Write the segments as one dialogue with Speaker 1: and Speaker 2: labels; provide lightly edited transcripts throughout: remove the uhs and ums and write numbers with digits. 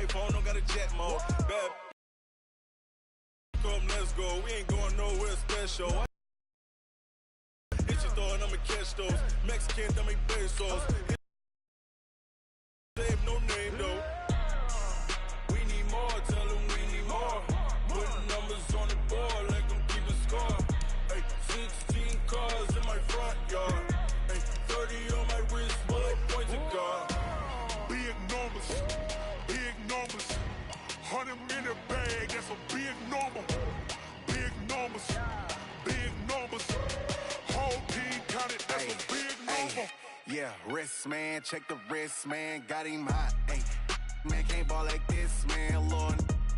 Speaker 1: iPhone, don't got a jet mode. Bad. Come, let's go. We ain't going nowhere special. Hit your door and I'ma catch those. Mexican, dummy pesos. Save no name though. We need more, tell them we need more. Putting numbers on the board, let them keep a score. Hey, 16 cars in my front yard. Hey, 30 on my wrist, bullet point to God.
Speaker 2: Big numbers, big numbers. 100 in the bag, that's a big number. Big numbers, big numbers. Whole team counted, that's a big number.
Speaker 3: Yeah, wrist man, check the wrist man, got him hot. Ay, man can't ball like this, man. Lord,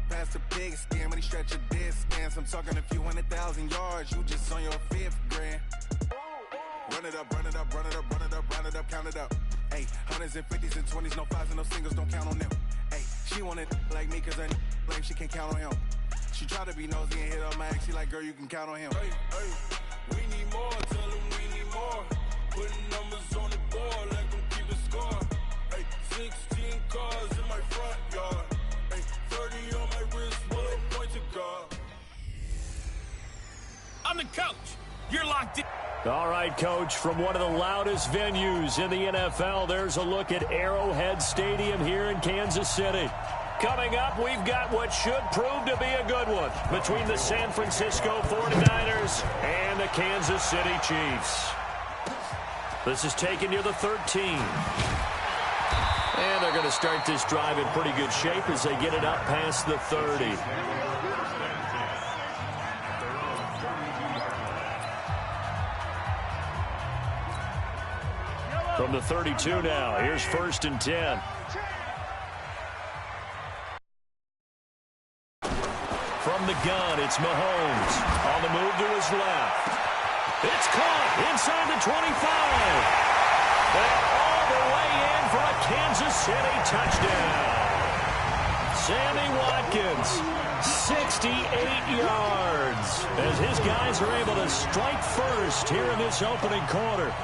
Speaker 3: pass the pig skin when he stretch a distance. I'm talking a few 100,000 yards, you just on your 5th grand. Run it up, run it up, run it up, run it up, run it up, count it up. Ay, hundreds and 50s and 20s, no 5s and no singles, don't count on them. Ay, she wanted like me cause her like she can't count on him. She tried to be nosy and hit up my ex, she like, girl, you can count on him.
Speaker 1: Hey, hey, we need more, tell them we need more. Putting numbers on the board, let them keep a score. Hey, 16 cars in my front yard. Hey, 30 on my wrist, bullet point to God.
Speaker 4: I'm the coach. You're locked in.
Speaker 5: All right, Coach, from one of the loudest venues in the NFL, there's a look at Arrowhead Stadium here in Kansas City. Coming up, we've got what should prove to be a good one between the San Francisco 49ers and the Kansas City Chiefs. This is taken near the 13. And they're going to start this drive in pretty good shape as they get it up past the 30. From the 32 now, here's 1st and 10. From the gun, it's Mahomes. On the move to his left. It's caught inside the 25. And all the way in for a Kansas City touchdown. Sammy Watkins, 68 yards. As his guys are able to strike first here in this opening quarter.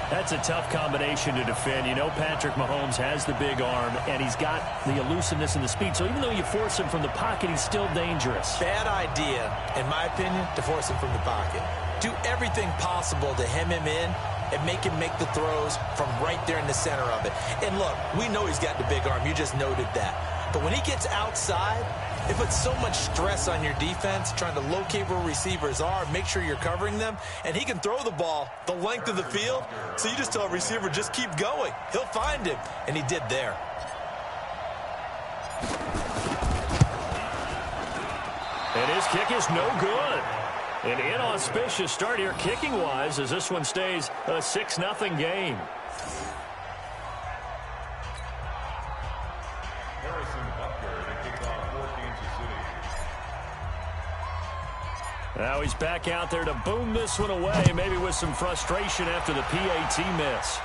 Speaker 5: That's a tough combination to defend. You know Patrick Mahomes has the big arm, and he's got the elusiveness and the speed. So even though you force him from the pocket, he's still dangerous.
Speaker 6: Bad idea, in my opinion, to force him from the pocket. Do everything possible to hem him in and make him make the throws from right there in the center of it. And look, we know he's got the big arm. You just noted that. But when he gets outside, it puts so much stress on your defense trying to locate where receivers are, make sure you're covering them, and he can throw the ball the length of the field, so you just tell a receiver, just keep going. He'll find him, and he did there.
Speaker 5: And his kick is no good. An inauspicious start here kicking-wise as this one stays a 6-0 game. Now he's back out there to boom this one away, maybe with some frustration after the PAT miss.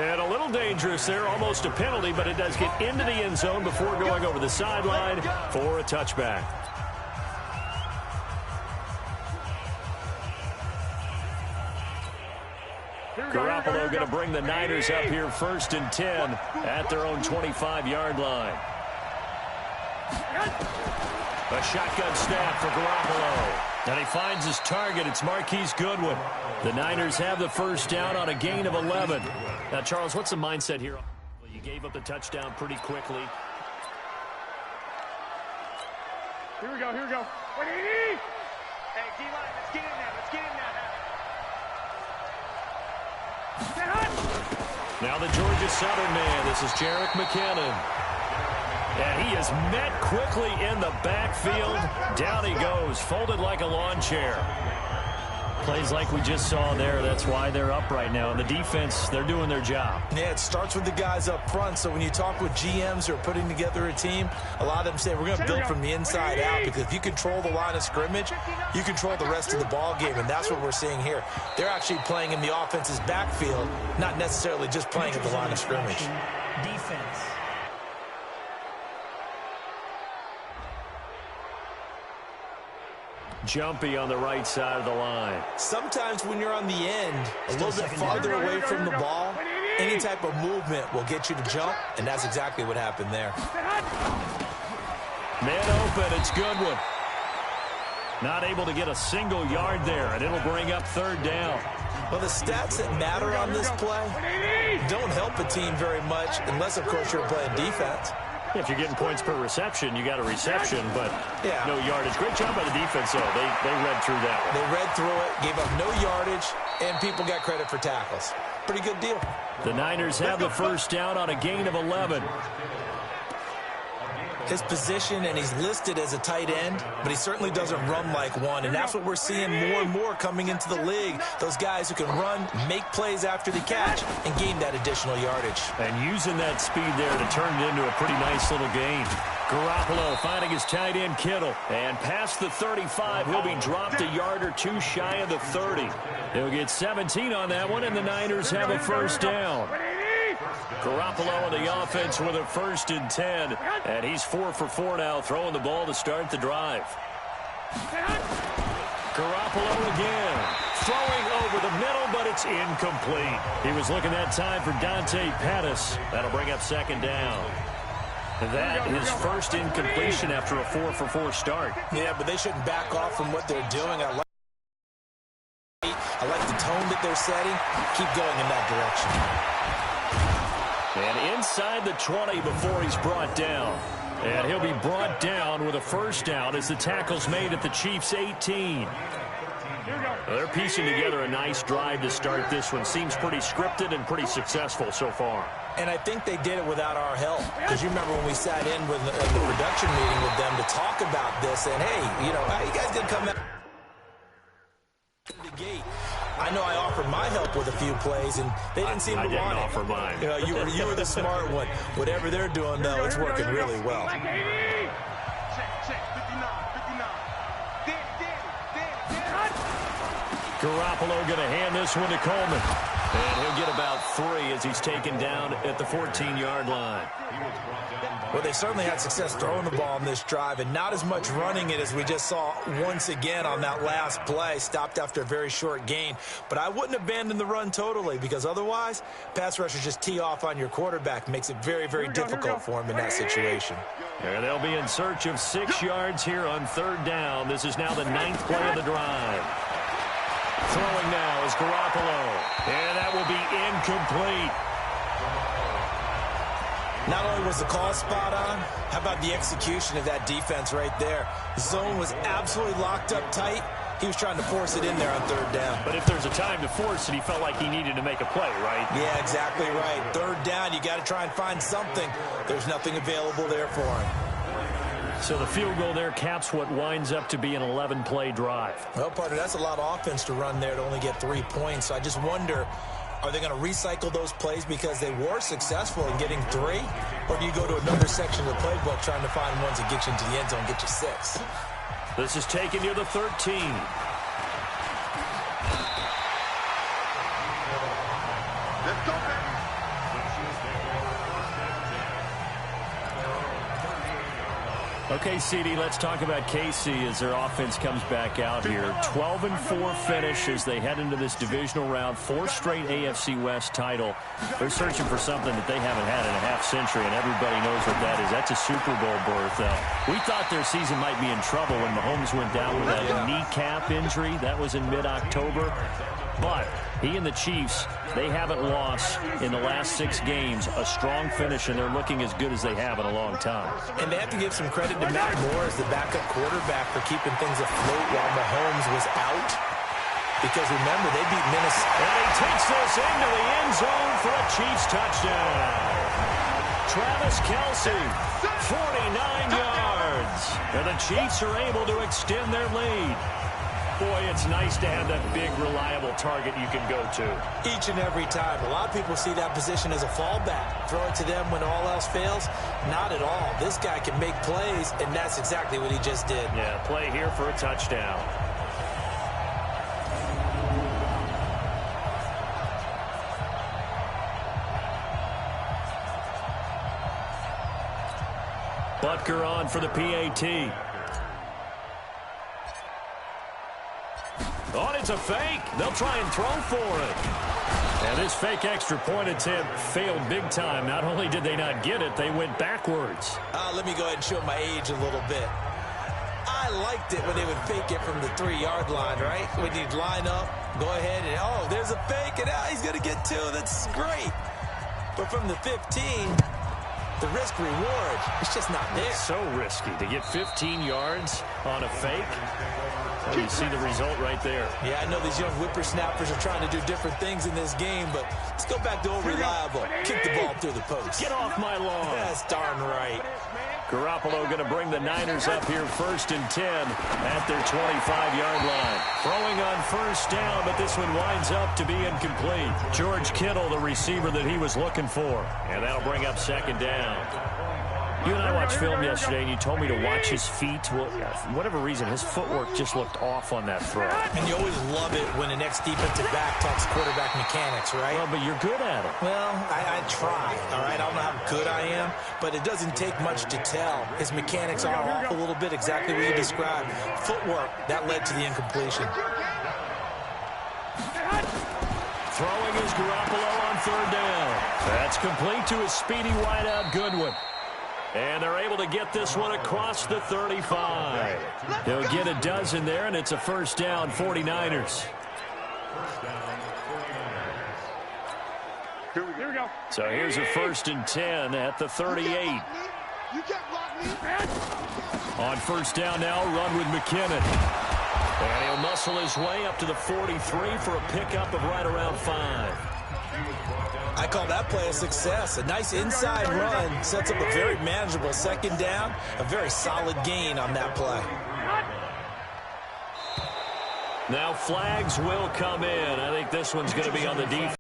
Speaker 5: And a little dangerous there, almost a penalty, but it does get into the end zone before going over the sideline for a touchback. Garoppolo going to bring the Niners up here 1st and 10 at their own 25-yard line. A shotgun snap for Garoppolo. And he finds his target. It's Marquise Goodwin. The Niners have the first down on a gain of 11. Now, Charles, what's the mindset here? You gave up the touchdown pretty quickly.
Speaker 7: Here we go, here we go. Hey, D-line, let's get in there, let's get in there.
Speaker 5: Now the Georgia Southern man. This is Jerick McKinnon. And he is met quickly in the backfield. Down he goes, folded like a lawn chair. Plays like we just saw there. That's why they're up right now. And the defense, they're doing their job.
Speaker 6: Yeah, it starts with the guys up front. So when you talk with GMs who are putting together a team, a lot of them say, we're going to build from the inside out, because if you control the line of scrimmage, you control the rest of the ball game. And that's what we're seeing here. They're actually playing in the offense's backfield, not necessarily just playing at the line of scrimmage.
Speaker 8: Defense.
Speaker 5: Jumpy on the right side of the line.
Speaker 6: Sometimes when you're on the end, a little bit farther away from the ball, Any type of movement will get you to jump, and that's exactly what happened there.
Speaker 5: Man open, it's Goodwin. Not able to get a single yard there, and it'll bring up third down.
Speaker 6: Well, the stats that matter on this play don't help a team very much unless, of course, you're playing defense.
Speaker 5: If you're getting points per reception, you got a reception, but no yardage. Great job by the defense, though. They read through that one.
Speaker 6: They read through it, gave up no yardage, and people got credit for tackles. Pretty good deal.
Speaker 5: The Niners have the first down on a gain of 11.
Speaker 6: His position, and he's listed as a tight end, but he certainly doesn't run like one, and that's what we're seeing more and more coming into the league. Those guys who can run, make plays after the catch, and gain that additional yardage.
Speaker 5: And using that speed there to turn it into a pretty nice little gain. Garoppolo finding his tight end Kittle, and past the 35, he'll be dropped a yard or two shy of the 30. He'll get 17 on that one, and the Niners have a first down. Garoppolo on the offense with a 1st and 10. And he's 4 for 4 now, throwing the ball to start the drive. Garoppolo again. Throwing over the middle, but it's incomplete. He was looking that time for Dante Pettis. That'll bring up 2nd down. That his first incompletion after a 4 for 4 start.
Speaker 6: Yeah, but they shouldn't back off from what they're doing. I like the tone that they're setting. Keep going in that direction.
Speaker 5: And inside the 20 before he's brought down. And he'll be brought down with a first down as the tackle's made at the Chiefs' 18. They're piecing together a nice drive to start this one. Seems pretty scripted and pretty successful so far.
Speaker 6: And I think they did it without our help. Because you remember when we sat in with the production meeting with them to talk about this. And, hey, you guys didn't come out to the gate. I know I offered my help with a few plays, and they didn't seem to want it.
Speaker 5: I didn't offer mine.
Speaker 6: You were the smart one. Whatever they're doing, though, it's working really well.
Speaker 5: Garoppolo going to hand this one to Coleman. And he'll get about 3 as he's taken down at the 14-yard line.
Speaker 6: Well, they certainly had success throwing the ball in this drive, and not as much running it as we just saw once again on that last play. Stopped after a very short gain. But I wouldn't abandon the run totally, because otherwise, pass rushers just tee off on your quarterback. Makes it very, very difficult for him in that situation.
Speaker 5: And they'll be in search of 6 yards here on 3rd down. This is now the 9th play of the drive. Throwing now is Garoppolo. And that will be incomplete.
Speaker 6: Not only was the call spot on, how about the execution of that defense right there? The zone was absolutely locked up tight. He was trying to force it in there on 3rd down.
Speaker 5: But if there's a time to force it, he felt like he needed to make a play, right?
Speaker 6: Yeah, exactly right. 3rd down, you got to try and find something. There's nothing available there for him.
Speaker 5: So the field goal there caps what winds up to be an 11-play drive.
Speaker 6: Well, partner, that's a lot of offense to run there to only get 3 points. So I just wonder, are they going to recycle those plays because they were successful in getting 3? Or do you go to another section of the playbook trying to find ones that get you into the end zone and get you 6?
Speaker 5: This is taken near the 13.
Speaker 2: Let's go, baby.
Speaker 5: Okay, CD, let's talk about KC as their offense comes back out here. 12-4 finish as they head into this divisional round. 4th straight AFC West title. They're searching for something that they haven't had in a half-century, and everybody knows what that is. That's a Super Bowl berth. We thought their season might be in trouble when Mahomes went down with that kneecap injury. That was in mid-October. But he and the Chiefs, they haven't lost in the last 6 games. A strong finish, and they're looking as good as they have in a long time.
Speaker 6: And they have to give some credit to Matt Moore as the backup quarterback for keeping things afloat while Mahomes was out. Because remember, they beat Minnesota.
Speaker 5: And he takes this into the end zone for a Chiefs touchdown. Travis Kelce, 49 yards. And the Chiefs are able to extend their lead. Boy, it's nice to have that big, reliable target you can go to.
Speaker 6: Each and every time. A lot of people see that position as a fallback. Throw it to them when all else fails. Not at all. This guy can make plays, and that's exactly what he just did.
Speaker 5: Yeah, play here for a touchdown. Butker on for the PAT. Oh, it's a fake. They'll try and throw for it. And this fake extra point attempt failed big time. Not only did they not get it, they went backwards.
Speaker 6: Let me go ahead and show my age a little bit. I liked it when they would fake it from the 3-yard line, right? When you'd line up, go ahead and, oh, there's a fake, and he's going to get 2. That's great. But from the 15, the risk-reward, it's just not there.
Speaker 5: It's so risky to get 15 yards on a fake. Well, you see the result right there.
Speaker 6: Yeah, I know these young whippersnappers are trying to do different things in this game, but let's go back to old reliable. Kick the ball through the post.
Speaker 5: Get off my lawn.
Speaker 6: That's darn right.
Speaker 5: Garoppolo going to bring the Niners up here 1st and 10 at their 25-yard line. Throwing on 1st down, but this one winds up to be incomplete. George Kittle, the receiver that he was looking for. And that'll bring up 2nd down. You and I watched film yesterday, and you told me to watch his feet. Well, for whatever reason, his footwork just looked off on that throw.
Speaker 6: And you always love it when an ex-defensive back talks quarterback mechanics, right?
Speaker 5: Well, but you're good at it.
Speaker 6: Well, I try, all right? I don't know how good I am, but it doesn't take much to tell. His mechanics are off a little bit, exactly what you described. Footwork, that led to the incompletion.
Speaker 5: Throwing is Garoppolo on 3rd down. That's complete to his speedy wideout Goodwin. And they're able to get this one across the 35. They'll get a dozen there, and it's a 1st down, 49ers.
Speaker 7: Here we go.
Speaker 5: So here's a 1st and 10 at the 38. On 1st down now, run with McKinnon. And he'll muscle his way up to the 43 for a pickup of right around 5.
Speaker 6: I call that play a success. A nice inside run sets up a very manageable 2nd down. A very solid gain on that play.
Speaker 5: Now flags will come in. I think this one's going to be on the defense.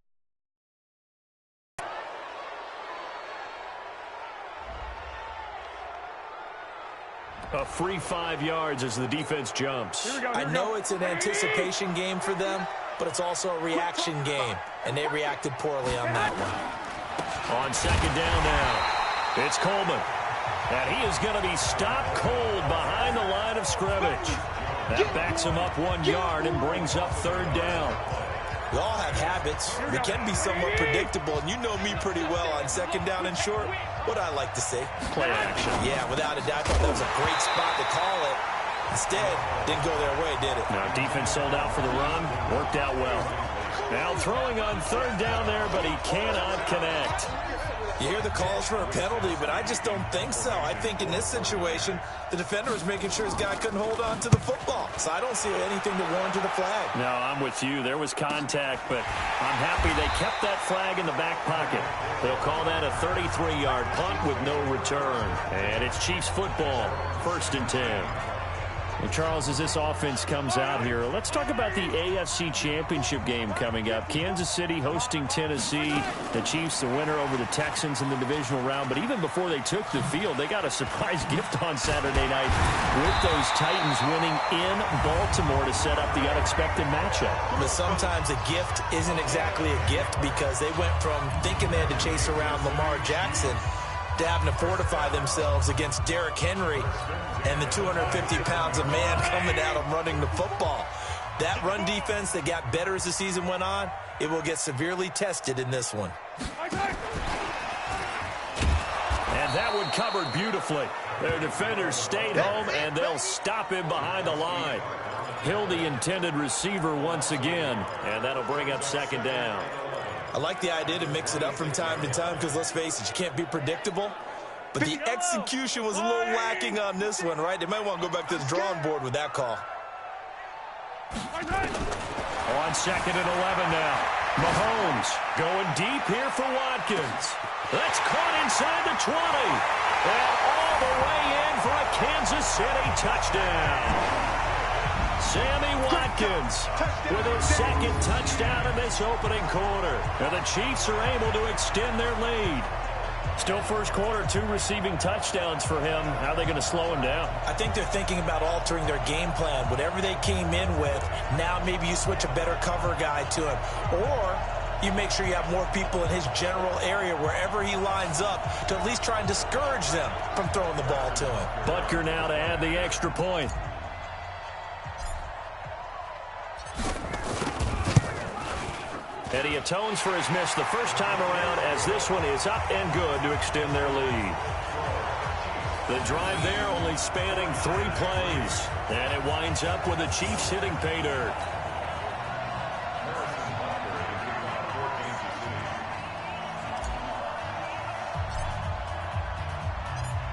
Speaker 5: A free 5 yards as the defense jumps.
Speaker 6: I know it's an anticipation game for them, but it's also a reaction game, and they reacted poorly on that one.
Speaker 5: On 2nd down now, it's Coleman. And he is going to be stopped cold behind the line of scrimmage. That backs him up 1 yard and brings up 3rd down.
Speaker 6: We all have habits. They can be somewhat predictable, and you know me pretty well on 2nd down and short. What I like to see.
Speaker 5: Play action.
Speaker 6: Yeah, without a doubt, I thought that was a great spot to call it. Instead, didn't go their way, did it?
Speaker 5: Now, defense sold out for the run. Worked out well. Now throwing on 3rd down there, but he cannot connect.
Speaker 6: You hear the calls for a penalty, but I just don't think so. I think in this situation, the defender was making sure his guy couldn't hold on to the football. So I don't see anything to warrant a flag.
Speaker 5: No, I'm with you. There was contact, but I'm happy they kept that flag in the back pocket. They'll call that a 33-yard punt with no return. And it's Chiefs football, 1st and 10. And Charles, as this offense comes out here, let's talk about the AFC Championship game coming up. Kansas City hosting Tennessee. The Chiefs, the winner over the Texans in the divisional round. But even before they took the field, they got a surprise gift on Saturday night with those Titans winning in Baltimore to set up the unexpected matchup.
Speaker 6: But sometimes a gift isn't exactly a gift because they went from thinking they had to chase around Lamar Jackson to having to fortify themselves against Derrick Henry and the 250 pounds of man coming at them running the football. That run defense that got better as the season went on, it will get severely tested in this one.
Speaker 5: And that one covered beautifully. Their defenders stayed home, and they'll stop him behind the line. Hill, the intended receiver once again, and that'll bring up 2nd down.
Speaker 6: I like the idea to mix it up from time to time because, let's face it, you can't be predictable. But the execution was a little lacking on this one, right? They might want to go back to the drawing board with that call.
Speaker 5: On 2nd and 11 now. Mahomes going deep here for Watkins. That's caught inside the 20. And all the way in for a Kansas City touchdown. Sammy Watkins with his 2nd touchdown in this opening quarter. And the Chiefs are able to extend their lead. Still first quarter, 2 receiving touchdowns for him. How are they going to slow him down?
Speaker 6: I think they're thinking about altering their game plan. Whatever they came in with, now maybe you switch a better cover guy to him. Or you make sure you have more people in his general area wherever he lines up to at least try and discourage them from throwing the ball to him.
Speaker 5: Butker now to add the extra point. And he atones for his miss the first time around as this one is up and good to extend their lead. The drive there only spanning 3 plays. And it winds up with the Chiefs hitting pay dirt.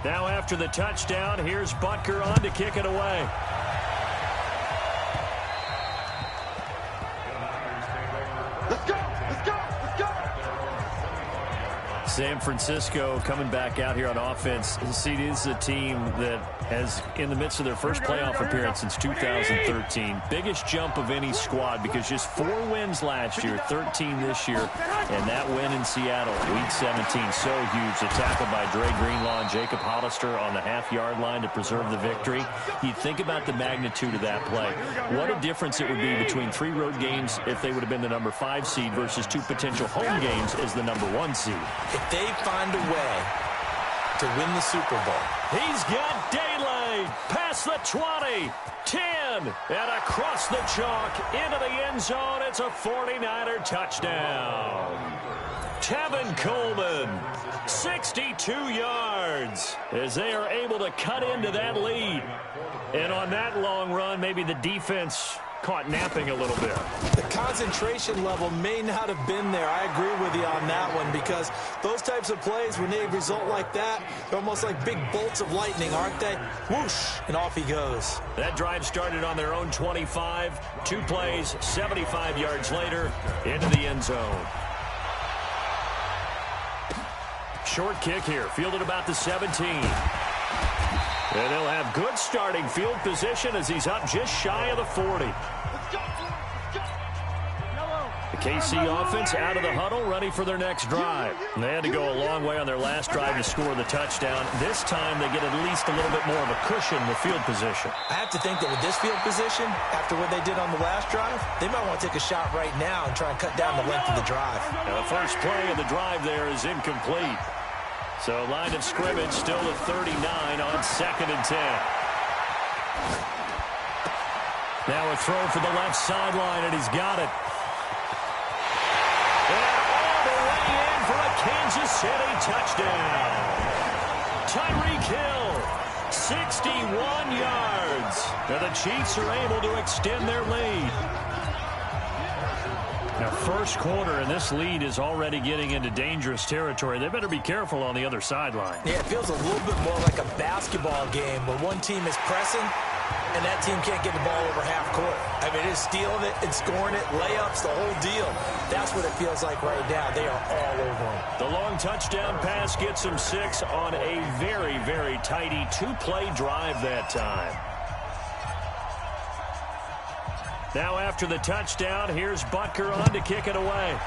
Speaker 5: Now after the touchdown, here's Butker on to kick it away.
Speaker 7: Let's go! Let's go! Let's go!
Speaker 5: San Francisco coming back out here on offense. See, this is a team that has, in the midst of their first playoff appearance since 2013, biggest jump of any squad because just 4 wins last year, 13 this year, and that win in Seattle, Week 17, so huge. The tackle by Dre Greenlaw and Jacob Hollister on the half-yard line to preserve the victory. You think about the magnitude of that play. What a difference it would be between 3 road games if they would have been the number 5 seed versus 2 potential home games as the number 1 seed.
Speaker 6: If they find a way to win the Super Bowl.
Speaker 5: He's got Daylay past the 20, 10, and across the chalk into the end zone. It's a 49er touchdown. Tevin Coleman, 62 yards as they are able to cut into that lead. And on that long run, maybe the defense caught napping a little bit.
Speaker 6: The concentration level may not have been there. I agree with you on that one because those types of plays, when they result like that, they're almost like big bolts of lightning, aren't they? Whoosh, and off he goes.
Speaker 5: That drive started on their own 25. 2 plays, 75 yards later, into the end zone. Short kick here, fielded about the 17. And they'll have good starting field position as he's up just shy of the 40. The KC offense out of the huddle, ready for their next drive. And they had to go a long way on their last drive to score the touchdown. This time they get at least a little bit more of a cushion with field position.
Speaker 6: I have to think that with this field position, after what they did on the last drive, they might want to take a shot right now and try and cut down the length of the drive.
Speaker 5: Now the first play of the drive there is incomplete. So line of scrimmage still at 39 on 2nd and 10. Now a throw for the left sideline, and he's got it. And all the way in for a Kansas City touchdown. Tyreek Hill, 61 yards. Now the Chiefs are able to extend their lead. Now, first quarter, and this lead is already getting into dangerous territory. They better be careful on the other sideline.
Speaker 6: Yeah, it feels a little bit more like a basketball game where one team is pressing and that team can't get the ball over half court. I mean, it's stealing it and scoring it, layups, the whole deal. That's what it feels like right now. They are all over them. The
Speaker 5: long touchdown pass gets them 6 on a very, very tidy 2-play drive that time. Now after the touchdown, here's Butker on to kick it away.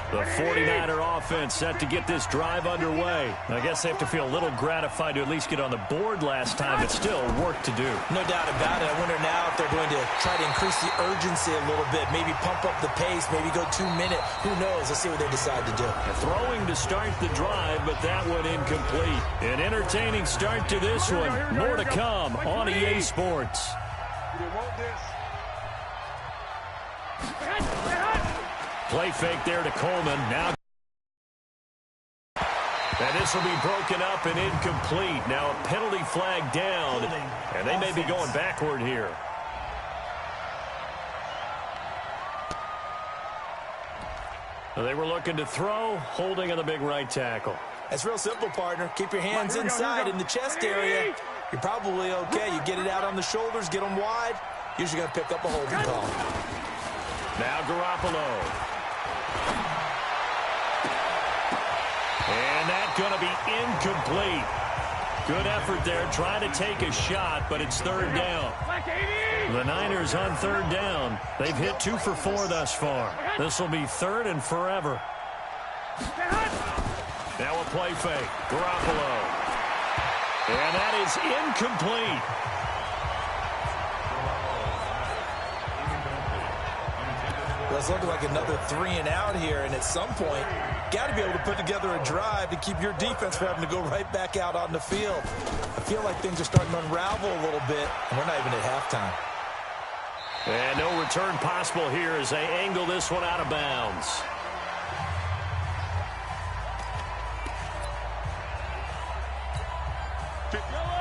Speaker 5: The 49er offense set to get this drive underway. I guess they have to feel a little gratified to at least get on the board last time, but still work to do.
Speaker 6: No doubt about it. I wonder now if they're going to try to increase the urgency a little bit, maybe pump up the pace, maybe go 2-minute. Who knows? Let's see what they decide to do.
Speaker 5: Throwing to start the drive, but that one incomplete. An entertaining start to this one. More to come on EA Sports. Play fake there to Coleman. Now, and this will be broken up and incomplete. Now a penalty flag down, and they may be going backward here. They were looking to throw, holding on the big right tackle.
Speaker 6: It's real simple, partner. Keep your hands inside in the chest area. You're probably okay. You get it out on the shoulders, get them wide. Usually going to pick up a holding call.
Speaker 5: Now Garoppolo. And that's going to be incomplete. Good effort there, trying to take a shot, but it's 3rd down. The Niners on 3rd down. They've hit 2 for 4 thus far. This will be 3rd and forever. Now a play fake. Garoppolo. And that is incomplete.
Speaker 6: Well, it's looking like another 3 and out here, and at some point, got to be able to put together a drive to keep your defense from having to go right back out on the field. I feel like things are starting to unravel a little bit, and we're not even at halftime.
Speaker 5: And no return possible here as they angle this one out of bounds.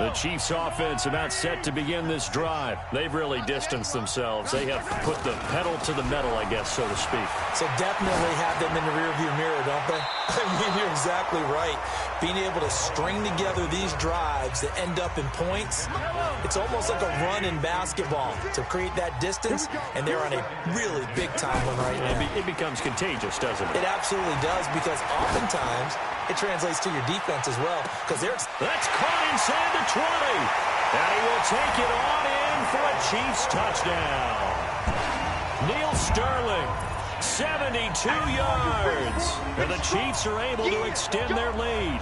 Speaker 5: The Chiefs offense about set to begin this drive. They've really distanced themselves. They have put the pedal to the metal, I guess, so to speak.
Speaker 6: So definitely have them in the rearview mirror, don't they? I mean, you're exactly right. Being able to string together these drives that end up in points, it's almost like a run in basketball to create that distance, and they're on a really big-time one right now.
Speaker 5: It becomes contagious, doesn't it?
Speaker 6: It absolutely does, because oftentimes it translates to your defense as well.
Speaker 5: That's caught inside the 20. And he will take it on in for a Chiefs touchdown. Neil Sterling, 72 yards. And the Chiefs are able to extend their lead.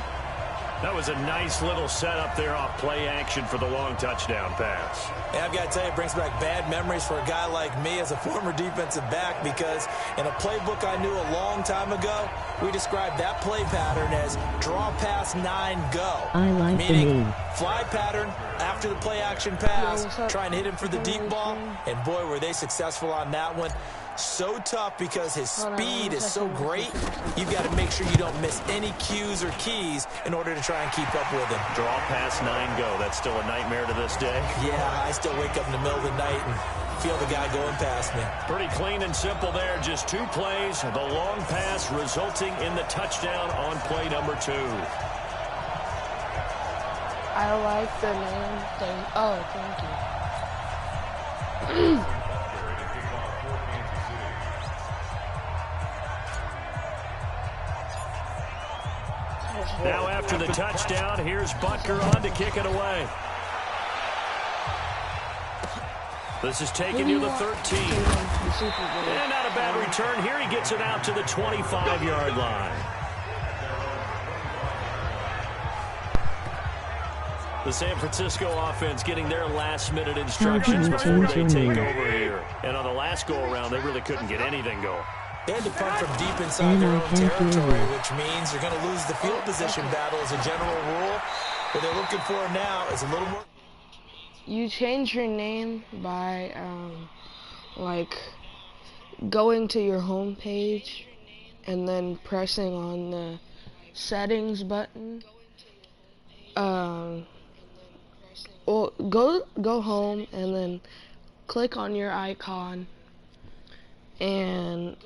Speaker 5: That was a nice little setup there off play action for the long touchdown pass.
Speaker 6: Yeah, I've got to tell you, it brings back bad memories for a guy like me as a former defensive back, because in a playbook I knew a long time ago, we described that play pattern as draw pass 9 go.
Speaker 8: I like
Speaker 6: meaning fly pattern after the play action pass, trying to hit him for the deep ball, and boy, were they successful on that one. So tough because his speed is so great, you've got to make sure you don't miss any cues or keys in order to try and keep up with him.
Speaker 5: Draw pass 9 go. That's still a nightmare to this day?
Speaker 6: Yeah, I still wake up in the middle of the night and feel the guy going past me.
Speaker 5: Pretty clean and simple there. Just 2 plays. The long pass resulting in the touchdown on play number 2.
Speaker 8: I like the name thing. Oh, thank you.
Speaker 5: Now after the touchdown, here's Butker on to kick it away. This is taking you to 13. And not a bad return. Here he gets it out to the 25-yard line. The San Francisco offense getting their last-minute instructions before they take over here. And on the last go-around, they really couldn't get anything going.
Speaker 6: They had to punt from deep inside their own territory, which means you're going to lose the field position battle as a general rule. What they're looking for now is a little more.
Speaker 8: You change your name by, like, going to your home page and then pressing on the settings button. Well, go home and then click on your icon and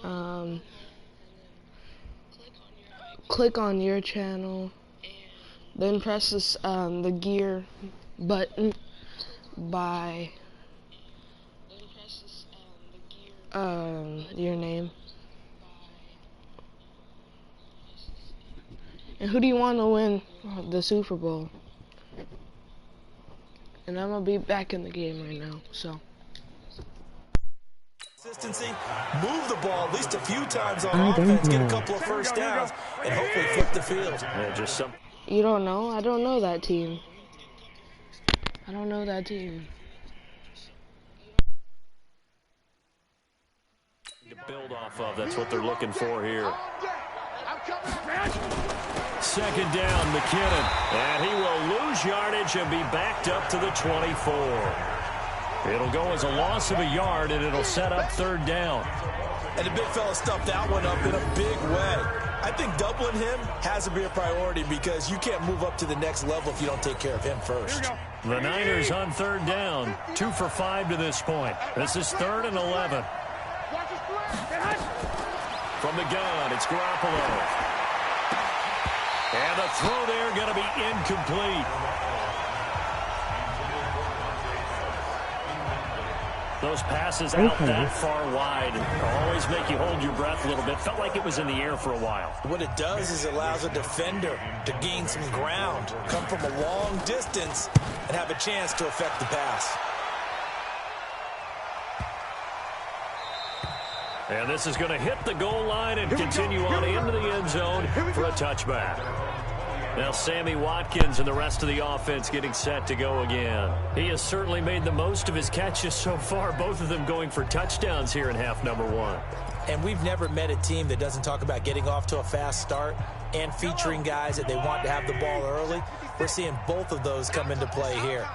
Speaker 8: click on your channel. Then press this, the gear button by your name. And who do you want to win the Super Bowl? And I'm gonna be back in the game right now, so.
Speaker 6: Consistency, move the ball at least a few times on offense, get a couple of first downs, and hopefully flip the field.
Speaker 5: Yeah, just some.
Speaker 8: You don't know? I don't know that team. I don't know that team.
Speaker 5: To build off of, that's what they're looking for here. Second down, McKinnon, and he will lose yardage and be backed up to the 24. It'll go as a loss of a yard, and it'll set up third down.
Speaker 6: And the big fella stuffed that one up in a big way. I think doubling him has to be a priority because you can't move up to the next level if you don't take care of him first.
Speaker 5: The Niners on third down, 2 for 5 to this point. This is 3rd and 11. From the gun, it's Garoppolo. And the throw there going to be incomplete. Those passes out that far wide always make you hold your breath a little bit. Felt like it was in the air for a while.
Speaker 6: What it does is it allows a defender to gain some ground, come from a long distance, and have a chance to affect the pass.
Speaker 5: And this is going to hit the goal line and continue on into the end zone for a touchback. Now Sammy Watkins and the rest of the offense getting set to go again. He has certainly made the most of his catches so far, both of them going for touchdowns here in half number 1.
Speaker 6: And we've never met a team that doesn't talk about getting off to a fast start and featuring guys that they want to have the ball early. We're seeing both of those come into play here.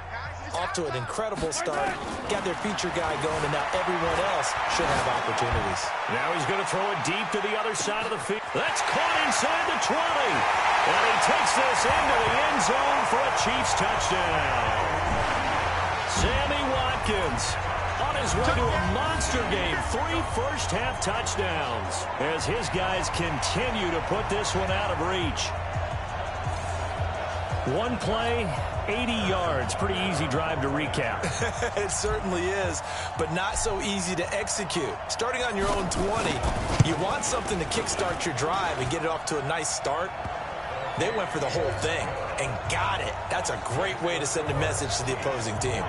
Speaker 6: Off to an incredible start, got their feature guy going, and now everyone else should have opportunities.
Speaker 5: Now he's going to throw it deep to the other side of the field. That's caught inside the 20. And he takes this into the end zone for a Chiefs touchdown. Sammy Watkins on his way to a monster game. 3 first-half touchdowns as his guys continue to put this one out of reach. One play, 80 yards. Pretty easy drive to recap.
Speaker 6: It certainly is, but not so easy to execute. Starting on your own 20, you want something to kickstart your drive and get it off to a nice start. They went for the whole thing and got it. That's a great way to send a message to the opposing team.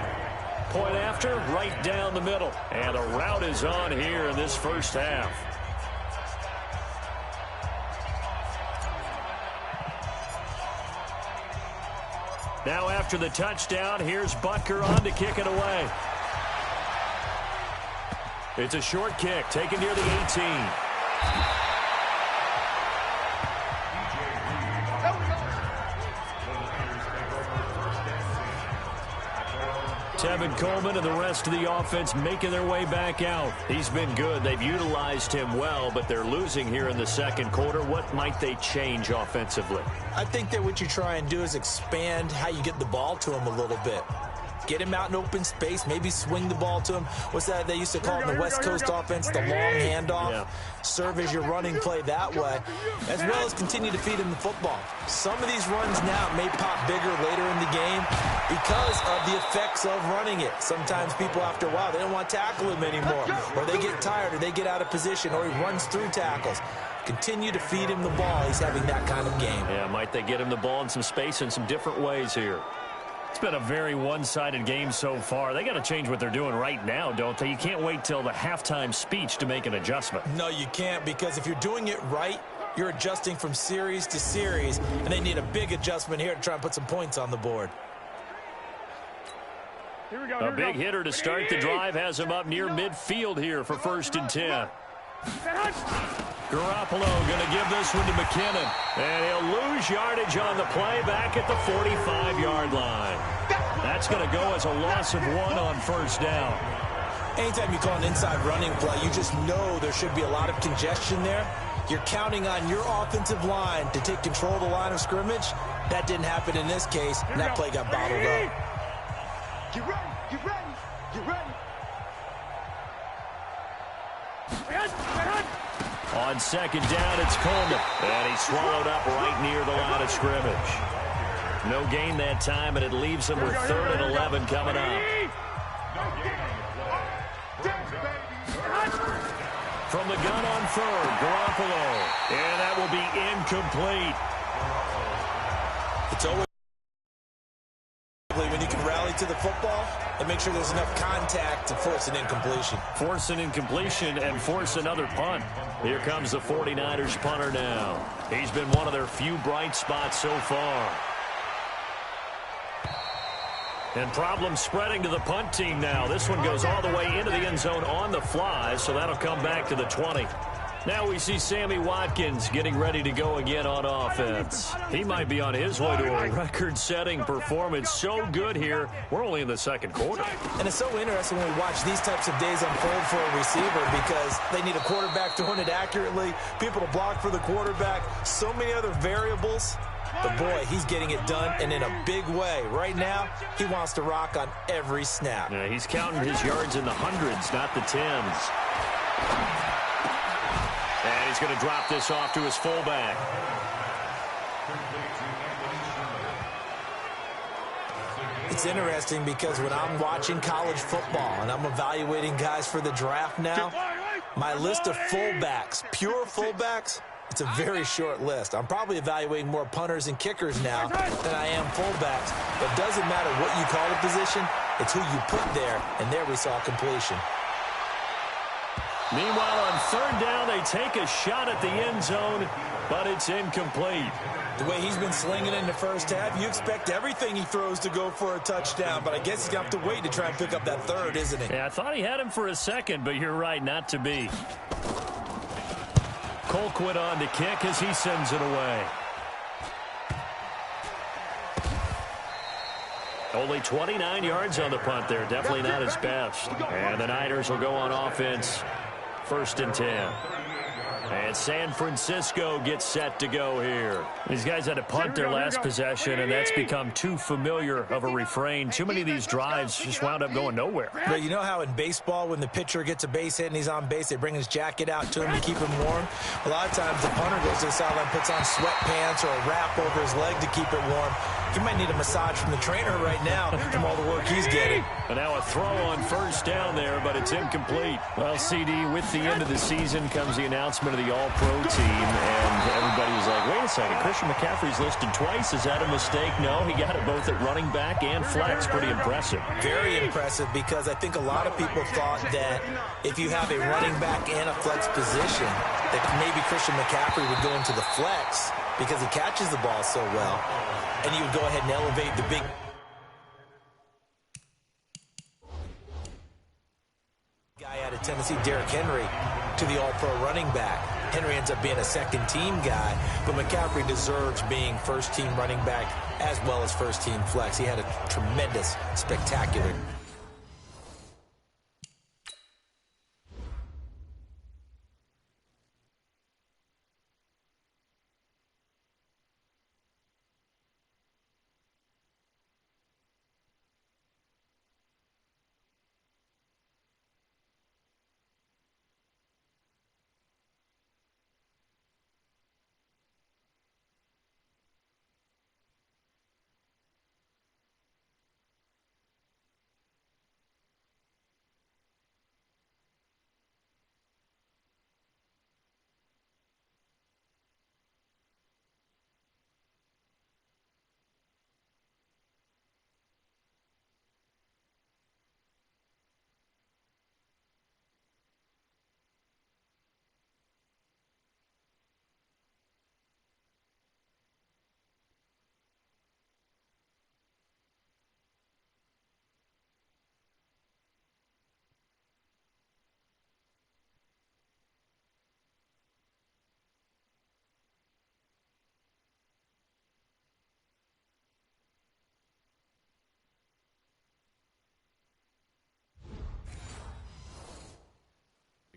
Speaker 5: Point after, right down the middle. And a route is on here in this first half. Now after the touchdown, here's Butker on to kick it away. It's a short kick, taken near the 18. Tevin Coleman and the rest of the offense making their way back out. He's been good. They've utilized him well, but they're losing here in the second quarter. What might they change offensively?
Speaker 6: I think that what you try and do is expand how you get the ball to him a little bit. Get him out in open space, maybe swing the ball to him. What's that they used to call in the West Coast offense, the long handoff? Yeah. Serve as your running play that way, as well as continue to feed him the football. Some of these runs now may pop bigger later in the game because of the effects of running it. Sometimes people, after a while, they don't want to tackle him anymore, or they get tired, or they get out of position, or he runs through tackles. Continue to feed him the ball. He's having that kind of game.
Speaker 5: Yeah, might they get him the ball in some space in some different ways here? It's been a very one-sided game so far. They got to change what they're doing right now, don't they? You can't wait till the halftime speech to make an adjustment.
Speaker 6: No, you can't, because if you're doing it right, you're adjusting from series to series, and they need a big adjustment here to try and put some points on the board.
Speaker 5: A big hitter to start the drive has him up near midfield here for 1st and 10. Garoppolo going to give this one to McKinnon. And he'll lose yardage on the play back at the 45-yard line. That's going to go as a loss of 1 on 1st down.
Speaker 6: Anytime you call an inside running play, you just know there should be a lot of congestion there. You're counting on your offensive line to take control of the line of scrimmage. That didn't happen in this case, and that play got bottled up.
Speaker 7: Get ready, get ready, get ready.
Speaker 5: On 2nd down, it's Coleman. And he's swallowed up right near the line of scrimmage. No gain that time, and it leaves him with 3rd and 11 coming up. From the gun on 3rd, Garoppolo. And that will be incomplete.
Speaker 6: It's always when you can rally to the football and make sure there's enough contact to force an incompletion.
Speaker 5: Force an incompletion and force another punt. Here comes the 49ers punter now. He's been one of their few bright spots so far. And problems spreading to the punt team now. This one goes all the way into the end zone on the fly, so that'll come back to the 20. Now we see Sammy Watkins getting ready to go again on offense. He might be on his way to a record-setting performance. So good here. We're only in the second quarter.
Speaker 6: And it's so interesting when we watch these types of days unfold for a receiver because they need a quarterback throwing it accurately, people to block for the quarterback, so many other variables. But, boy, he's getting it done, and in a big way. Right now, he wants to rock on every snap.
Speaker 5: Yeah, he's counting his yards in the hundreds, not the tens. And he's going to drop this off to his fullback.
Speaker 6: It's interesting because when I'm watching college football and I'm evaluating guys for the draft now, my list of fullbacks, pure fullbacks, it's a very short list. I'm probably evaluating more punters and kickers now than I am fullbacks. But it doesn't matter what you call the position, it's who you put there, and there we saw completion.
Speaker 5: Meanwhile, on 3rd down, they take a shot at the end zone, but it's incomplete.
Speaker 6: The way he's been slinging in the first half, you expect everything he throws to go for a touchdown, but I guess he's going to have to wait to try and pick up that 3rd, isn't he?
Speaker 5: Yeah, I thought he had him for a second, but you're right, not to be. Colquitt on to kick as he sends it away. Only 29 yards on the punt there. Definitely not his best. And the Niners will go on offense. 1st and 10. And San Francisco gets set to go here. These guys had to punt their last possession, and that's become too familiar of a refrain. Too many of these drives just wound up going nowhere.
Speaker 6: But you know how in baseball, when the pitcher gets a base hit and he's on base, they bring his jacket out to him to keep him warm? A lot of times the punter goes to the sideline, puts on sweatpants or a wrap over his leg to keep it warm. He might need a massage from the trainer right now from all the work he's getting.
Speaker 5: And now a throw on 1st down there, but it's incomplete. Well, CD, with the end of the season comes the announcement of the All-Pro team, and everybody was like, wait a second, Christian McCaffrey's listed twice. Is that a mistake? No, he got it both at running back and flex. Pretty impressive.
Speaker 6: Very impressive, because I think a lot of people thought that if you have a running back and a flex position, that maybe Christian McCaffrey would go into the flex because he catches the ball so well, and you would go ahead and elevate the big guy out of Tennessee, Derrick Henry, to the All-Pro running back. Henry ends up being a second-team guy, but McCaffrey deserves being first-team running back as well as first-team flex. He had a tremendous, spectacular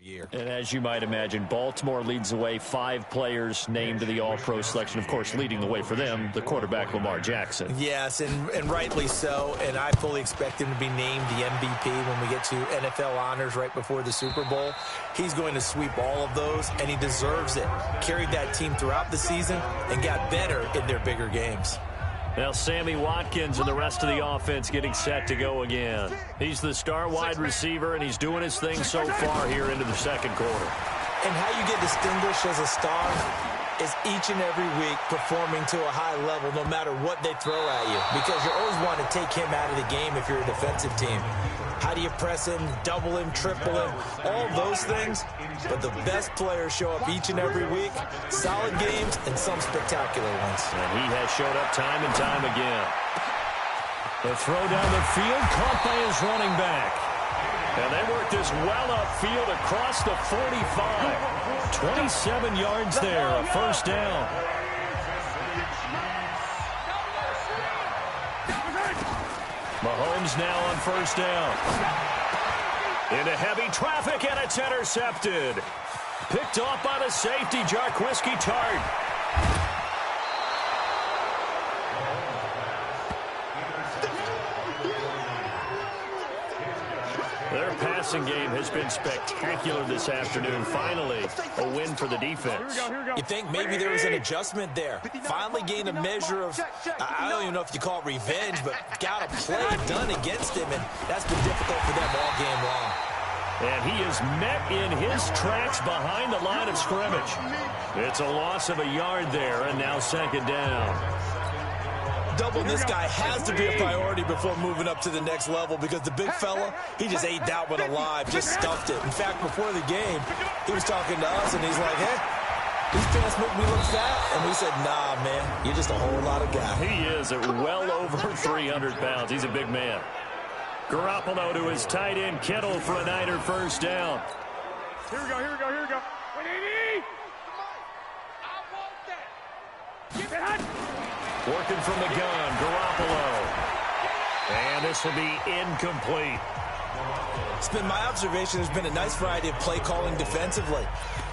Speaker 6: year.
Speaker 5: And as you might imagine, Baltimore leads the way. 5 players named to the All-Pro selection. Of course, leading the way for them, the quarterback Lamar Jackson.
Speaker 6: Yes, and rightly so. And I fully expect him to be named the MVP when we get to NFL honors right before the Super Bowl. He's going to sweep all of those, and he deserves it. Carried that team throughout the season and got better in their bigger games.
Speaker 5: Now Sammy Watkins and the rest of the offense getting set to go again. He's the star wide receiver, and he's doing his thing so far here into the second quarter.
Speaker 6: And how you get distinguished as a star is each and every week performing to a high level no matter what they throw at you, because you always want to take him out of the game if you're a defensive team. How do you press him, double him, triple him, all those things? But the best players show up each and every week, solid games and some spectacular ones.
Speaker 5: And he has showed up time and time again. The throw down the field, caught by his running back. And they work this well upfield across the 45. 27 yards there, a first down. Mahomes now on first down. Into heavy traffic, and it's intercepted. Picked off by the safety, Jarquiski Tart. Their passing game has been spectacular this afternoon. Finally, a win for the defense.
Speaker 6: You think maybe there was an adjustment there. Finally gained a measure of, I don't even know if you call it revenge, but got a play done against him, and that's been difficult for them all game long.
Speaker 5: And he is met in his tracks behind the line of scrimmage. It's a loss of a yard there, and now second down.
Speaker 6: Doubling this guy has to be a priority before moving up to the next level, because the big fella, he just ate that one alive, just stuffed it. In fact, before the game, he was talking to us, and he's like, hey, these pants make me look fat. And we said, nah, man, you're just a whole lot of guy.
Speaker 5: He is at well over 300 pounds. He's a big man. Garoppolo to his tight end, Kittle, for a Niner first down.
Speaker 7: Here we go, here we go, here we go. Wait, 80!
Speaker 5: Working from the gun, Garoppolo. And this will be incomplete.
Speaker 6: It's been my observation there's been a nice variety of play calling defensively.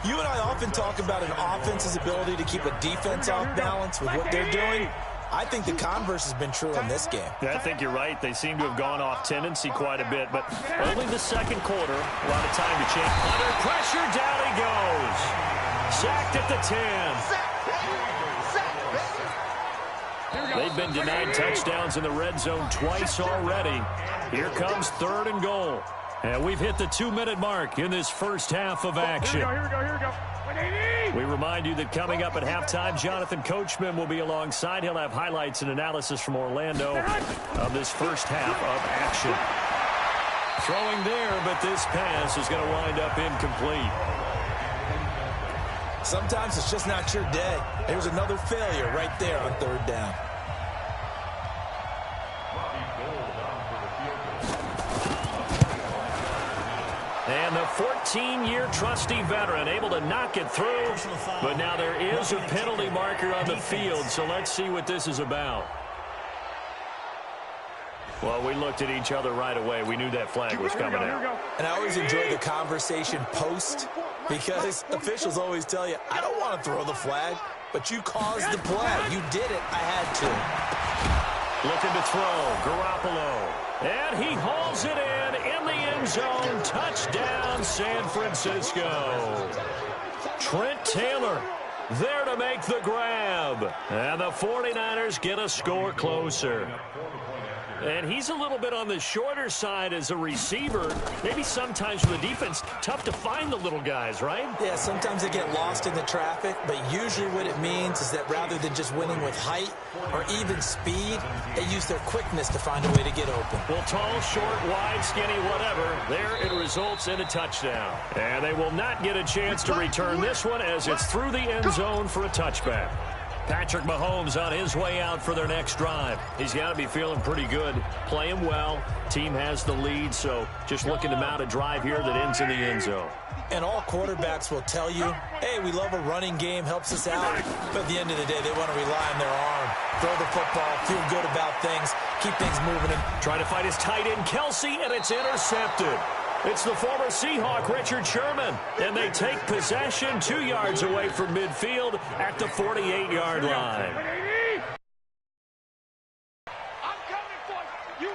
Speaker 6: You and I often talk about an offense's ability to keep a defense off balance with what they're doing. I think the converse has been true in this game.
Speaker 5: I think you're right. They seem to have gone off tendency quite a bit, but only the second quarter. A lot of time to change. Under pressure, down he goes. Sacked at the 10. They've been denied touchdowns in the red zone twice already. Here comes 3rd and goal. And we've hit the 2-minute mark in this first half of action.
Speaker 7: Here we go.
Speaker 5: We remind you that coming up at halftime, Jonathan Coachman will be alongside. He'll have highlights and analysis from Orlando of this first half of action. Throwing there, but this pass is going to wind up incomplete.
Speaker 6: Sometimes it's just not your day. There's another failure right there on 3rd down.
Speaker 5: And the 14-year trusty veteran able to knock it through. But now there is a penalty marker on the field, so let's see what this is about. Well, we looked at each other right away. We knew that flag was coming out.
Speaker 6: And I always enjoy the conversation post because officials always tell you, I don't want to throw the flag, but you caused the play. You did it. I had to.
Speaker 5: Looking to throw, Garoppolo. And he hauls it in the end zone. Touchdown, San Francisco. Trent Taylor there to make the grab. And the 49ers get a score closer. And he's a little bit on the shorter side as a receiver. Maybe sometimes for the defense, tough to find the little guys, right?
Speaker 6: Yeah, sometimes they get lost in the traffic, but usually what it means is that rather than just winning with height or even speed, they use their quickness to find a way to get open.
Speaker 5: Well, tall, short, wide, skinny, whatever, there it results in a touchdown. And they will not get a chance to return this one as it's through the end zone for a touchback. Patrick Mahomes on his way out for their next drive. He's got to be feeling pretty good, playing well. Team has the lead, so just looking to mount a drive here that ends in the end zone.
Speaker 6: And all quarterbacks will tell you, hey, we love a running game, helps us out. But at the end of the day, they want to rely on their arm, throw the football, feel good about things, keep things moving.
Speaker 5: Trying to fight his tight end, Kelsey, and it's intercepted. It's the former Seahawk, Richard Sherman, and they take possession 2 yards away from midfield at the 48-yard line.
Speaker 7: I'm coming for you,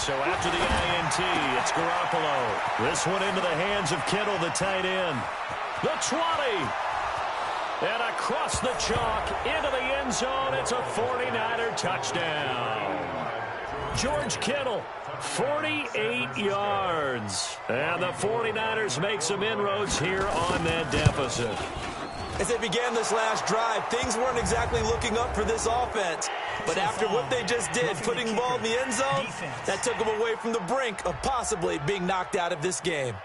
Speaker 5: So after the INT, it's Garoppolo. This one into the hands of Kittle, the tight end. The 20. And across the chalk into the end zone, it's a 49er touchdown. George Kittle, 48 yards. And the 49ers make some inroads here on that deficit.
Speaker 6: As they began this last drive, things weren't exactly looking up for this offense. But after what they just did, putting the ball in the end zone, that took them away from the brink of possibly being knocked out of this game.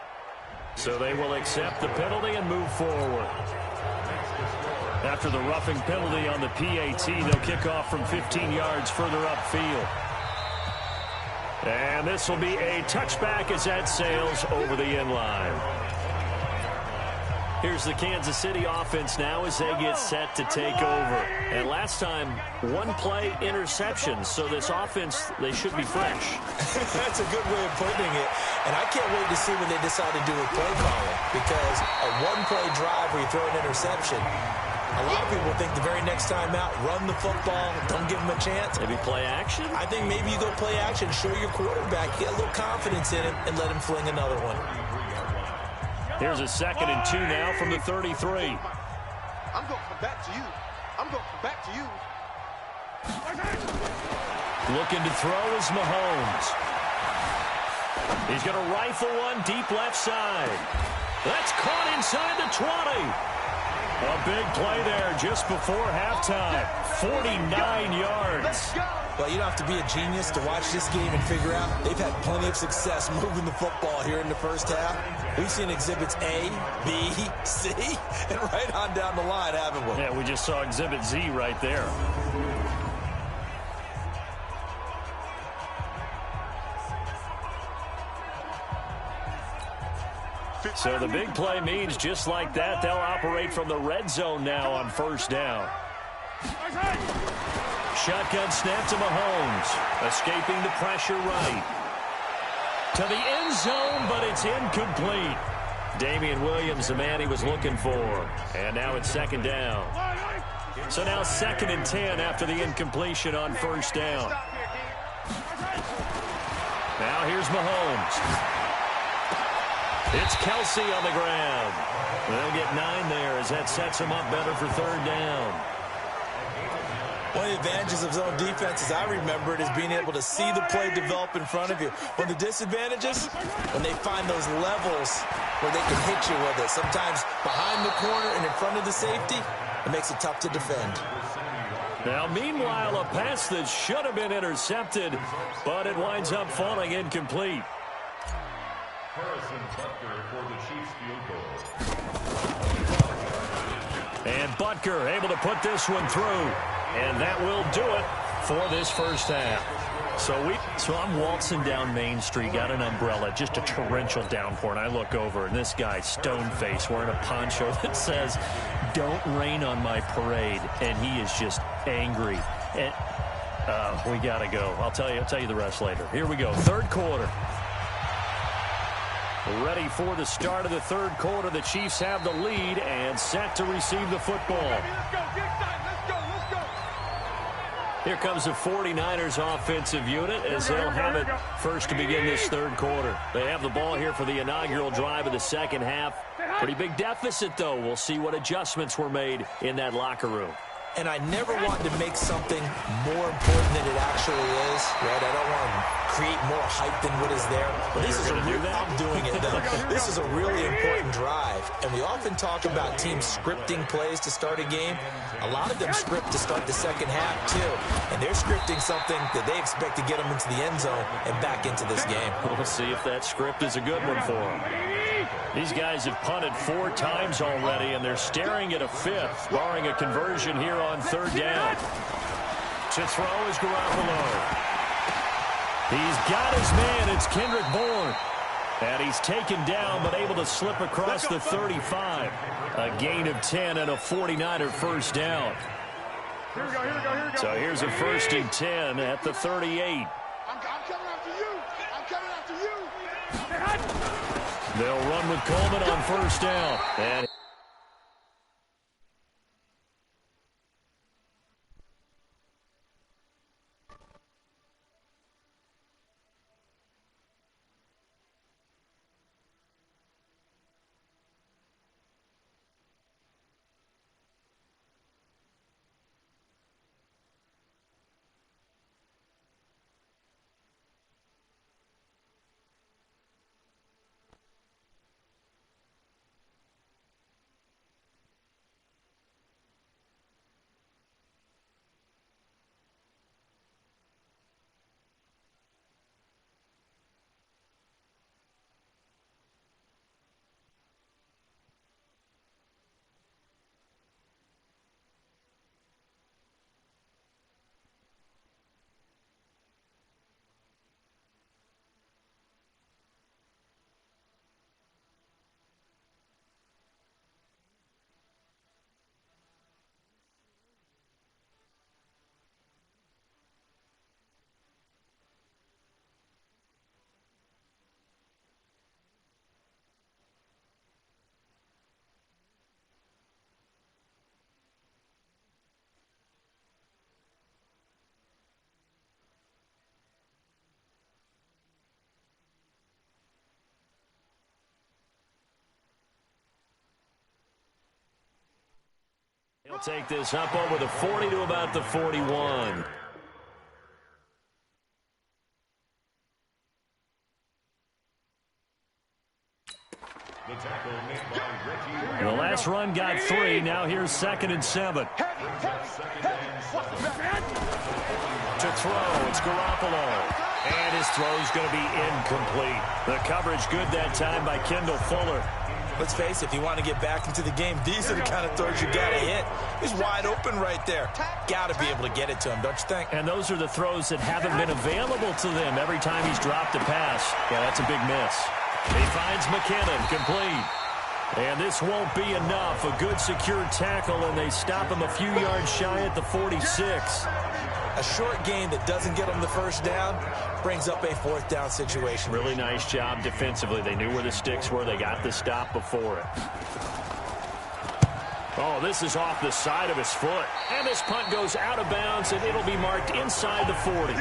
Speaker 5: So they will accept the penalty and move forward. After the roughing penalty on the PAT, they'll kick off from 15 yards further upfield. And this will be a touchback as that sails over the end line. Here's the Kansas City offense now as they get set to take over. And last time, one play interception. So this offense, they should be fresh.
Speaker 6: That's a good way of putting it. And I can't wait to see what they decide to do with play calling. Because a one-play drive where you throw an interception, a lot of people think the very next time out, run the football, don't give them a chance.
Speaker 5: Maybe play action?
Speaker 6: I think maybe you go play action, show your quarterback, get a little confidence in him, and let him fling another one.
Speaker 5: Here's a 2nd and 2 now from the 33.
Speaker 9: I'm going to come back to you. I'm going to come back to you.
Speaker 5: Looking to throw is Mahomes. He's going to rifle one deep left side. That's caught inside the 20. A big play there just before halftime. 49 yards.
Speaker 6: Well, you don't have to be a genius to watch this game and figure out they've had plenty of success moving the football here in the first half. We've seen exhibits A, B, C, and right on down the line, haven't we?
Speaker 5: Yeah, we just saw exhibit Z right there. So the big play means just like that, they'll operate from the red zone now on first down. Shotgun snap to Mahomes. Escaping the pressure right. To the end zone, but it's incomplete. Damian Williams, the man he was looking for. And now it's second down. So now 2nd and 10 after the incompletion on first down. Now here's Mahomes. It's Kelsey on the ground. They'll get 9 there as that sets him up better for third down.
Speaker 6: One of the advantages of zone defense, as I remember it, is being able to see the play develop in front of you. One of the disadvantages, when they find those levels where they can hit you with it. Sometimes behind the corner and in front of the safety, it makes it tough to defend.
Speaker 5: Now, meanwhile, a pass that should have been intercepted, but it winds up falling incomplete.
Speaker 10: Harrison Butker for the Chiefs field goal.
Speaker 5: And Butker able to put this one through. And that will do it for this first half. So I'm waltzing down Main Street, got an umbrella, just a torrential downpour, and I look over, and this guy, stone-faced, wearing a poncho that says, "Don't rain on my parade," and he is just angry. And we got to go. I'll tell you the rest later. Here we go, third quarter. Ready for the start of the third quarter. The Chiefs have the lead and set to receive the football. Here comes the 49ers offensive unit as they'll have it first to begin this third quarter. They have the ball here for the inaugural drive of the second half. Pretty big deficit, though. We'll see what adjustments were made in that locker room.
Speaker 6: And I never want to make something more important than it actually is, right? I don't want to create more hype than what is there. But this is I'm doing it, though. This is a really important drive. And we often talk about teams scripting plays to start a game. A lot of them script to start the second half, too. And they're scripting something that they expect to get them into the end zone and back into this game.
Speaker 5: We'll see if that script is a good one for them. These guys have punted 4 times already, and they're staring at a 5th, barring a conversion here on third down. To throw is Garoppolo. He's got his man. It's Kendrick Bourne. And he's taken down, but able to slip across the 35. A gain of 10 and a 49er first down.
Speaker 7: Here we go.
Speaker 5: So here's a 1st and 10 at the 38.
Speaker 2: I'm coming after you. I'm coming after you.
Speaker 5: They'll run with Coleman on first down. And he'll take this up over the 40 to about the 41. The last run got 3. Now here's 2nd and 7. To throw, it's Garoppolo. And his throw's going to be incomplete. The coverage good that time by Kendall Fuller.
Speaker 6: Let's face it, if you want to get back into the game, these are the kind of throws you got to hit. He's wide open right there. Got to be able to get it to him, don't you think?
Speaker 5: And those are the throws that haven't been available to them every time he's dropped a pass. Yeah, that's a big miss. He finds McKinnon, complete. And this won't be enough. A good secure tackle, and they stop him a few yards shy at the 46.
Speaker 6: A short gain that doesn't get them the first down brings up a 4th down situation.
Speaker 5: Really nice job defensively. They knew where the sticks were. They got the stop before it. Oh, this is off the side of his foot. And this punt goes out of bounds, and it'll be marked inside the 40.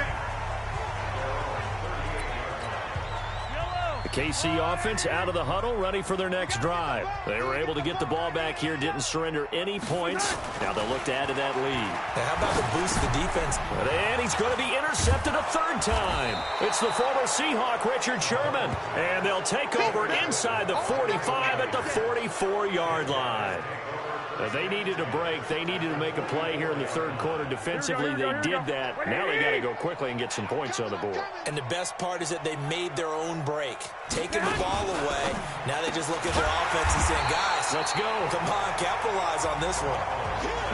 Speaker 5: The KC offense out of the huddle, ready for their next drive. They were able to get the ball back here, didn't surrender any points. Now they'll look to add to that lead.
Speaker 6: Now how about the boost of the defense?
Speaker 5: And he's going to be intercepted a 3rd time. It's the former Seahawk, Richard Sherman. And they'll take over inside the 45 at the 44-yard line. They needed a break. They needed to make a play here in the 3rd quarter. Defensively, they did that. Now they got to go quickly and get some points on the board.
Speaker 6: And the best part is that they made their own break. Taking the ball away. Now they just look at their offense and saying, guys,
Speaker 5: let's go.
Speaker 6: Come on, capitalize on this one.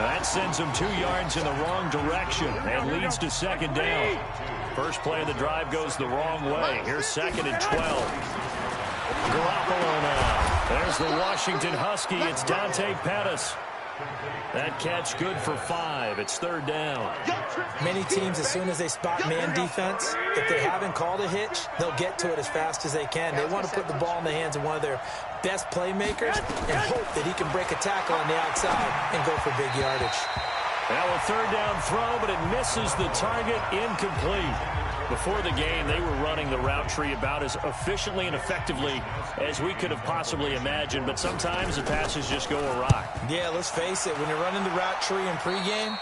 Speaker 5: That sends them 2 yards in the wrong direction and leads to 2nd down. First play of the drive goes the wrong way. Here's 2nd and 12. Garoppolo now. There's the Washington Husky. It's Dante Pettis. That catch good for 5. It's 3rd down.
Speaker 6: Many teams, as soon as they spot man defense, if they haven't called a hitch, they'll get to it as fast as they can. They want to put the ball in the hands of one of their best playmakers and hope that he can break a tackle on the outside and go for big yardage.
Speaker 5: Now a 3rd down throw, but it misses the target. Incomplete. Before the game, they were running the route tree about as efficiently and effectively as we could have possibly imagined, but sometimes the passes just go awry.
Speaker 6: Yeah, let's face it. When you're running the route tree in pregame,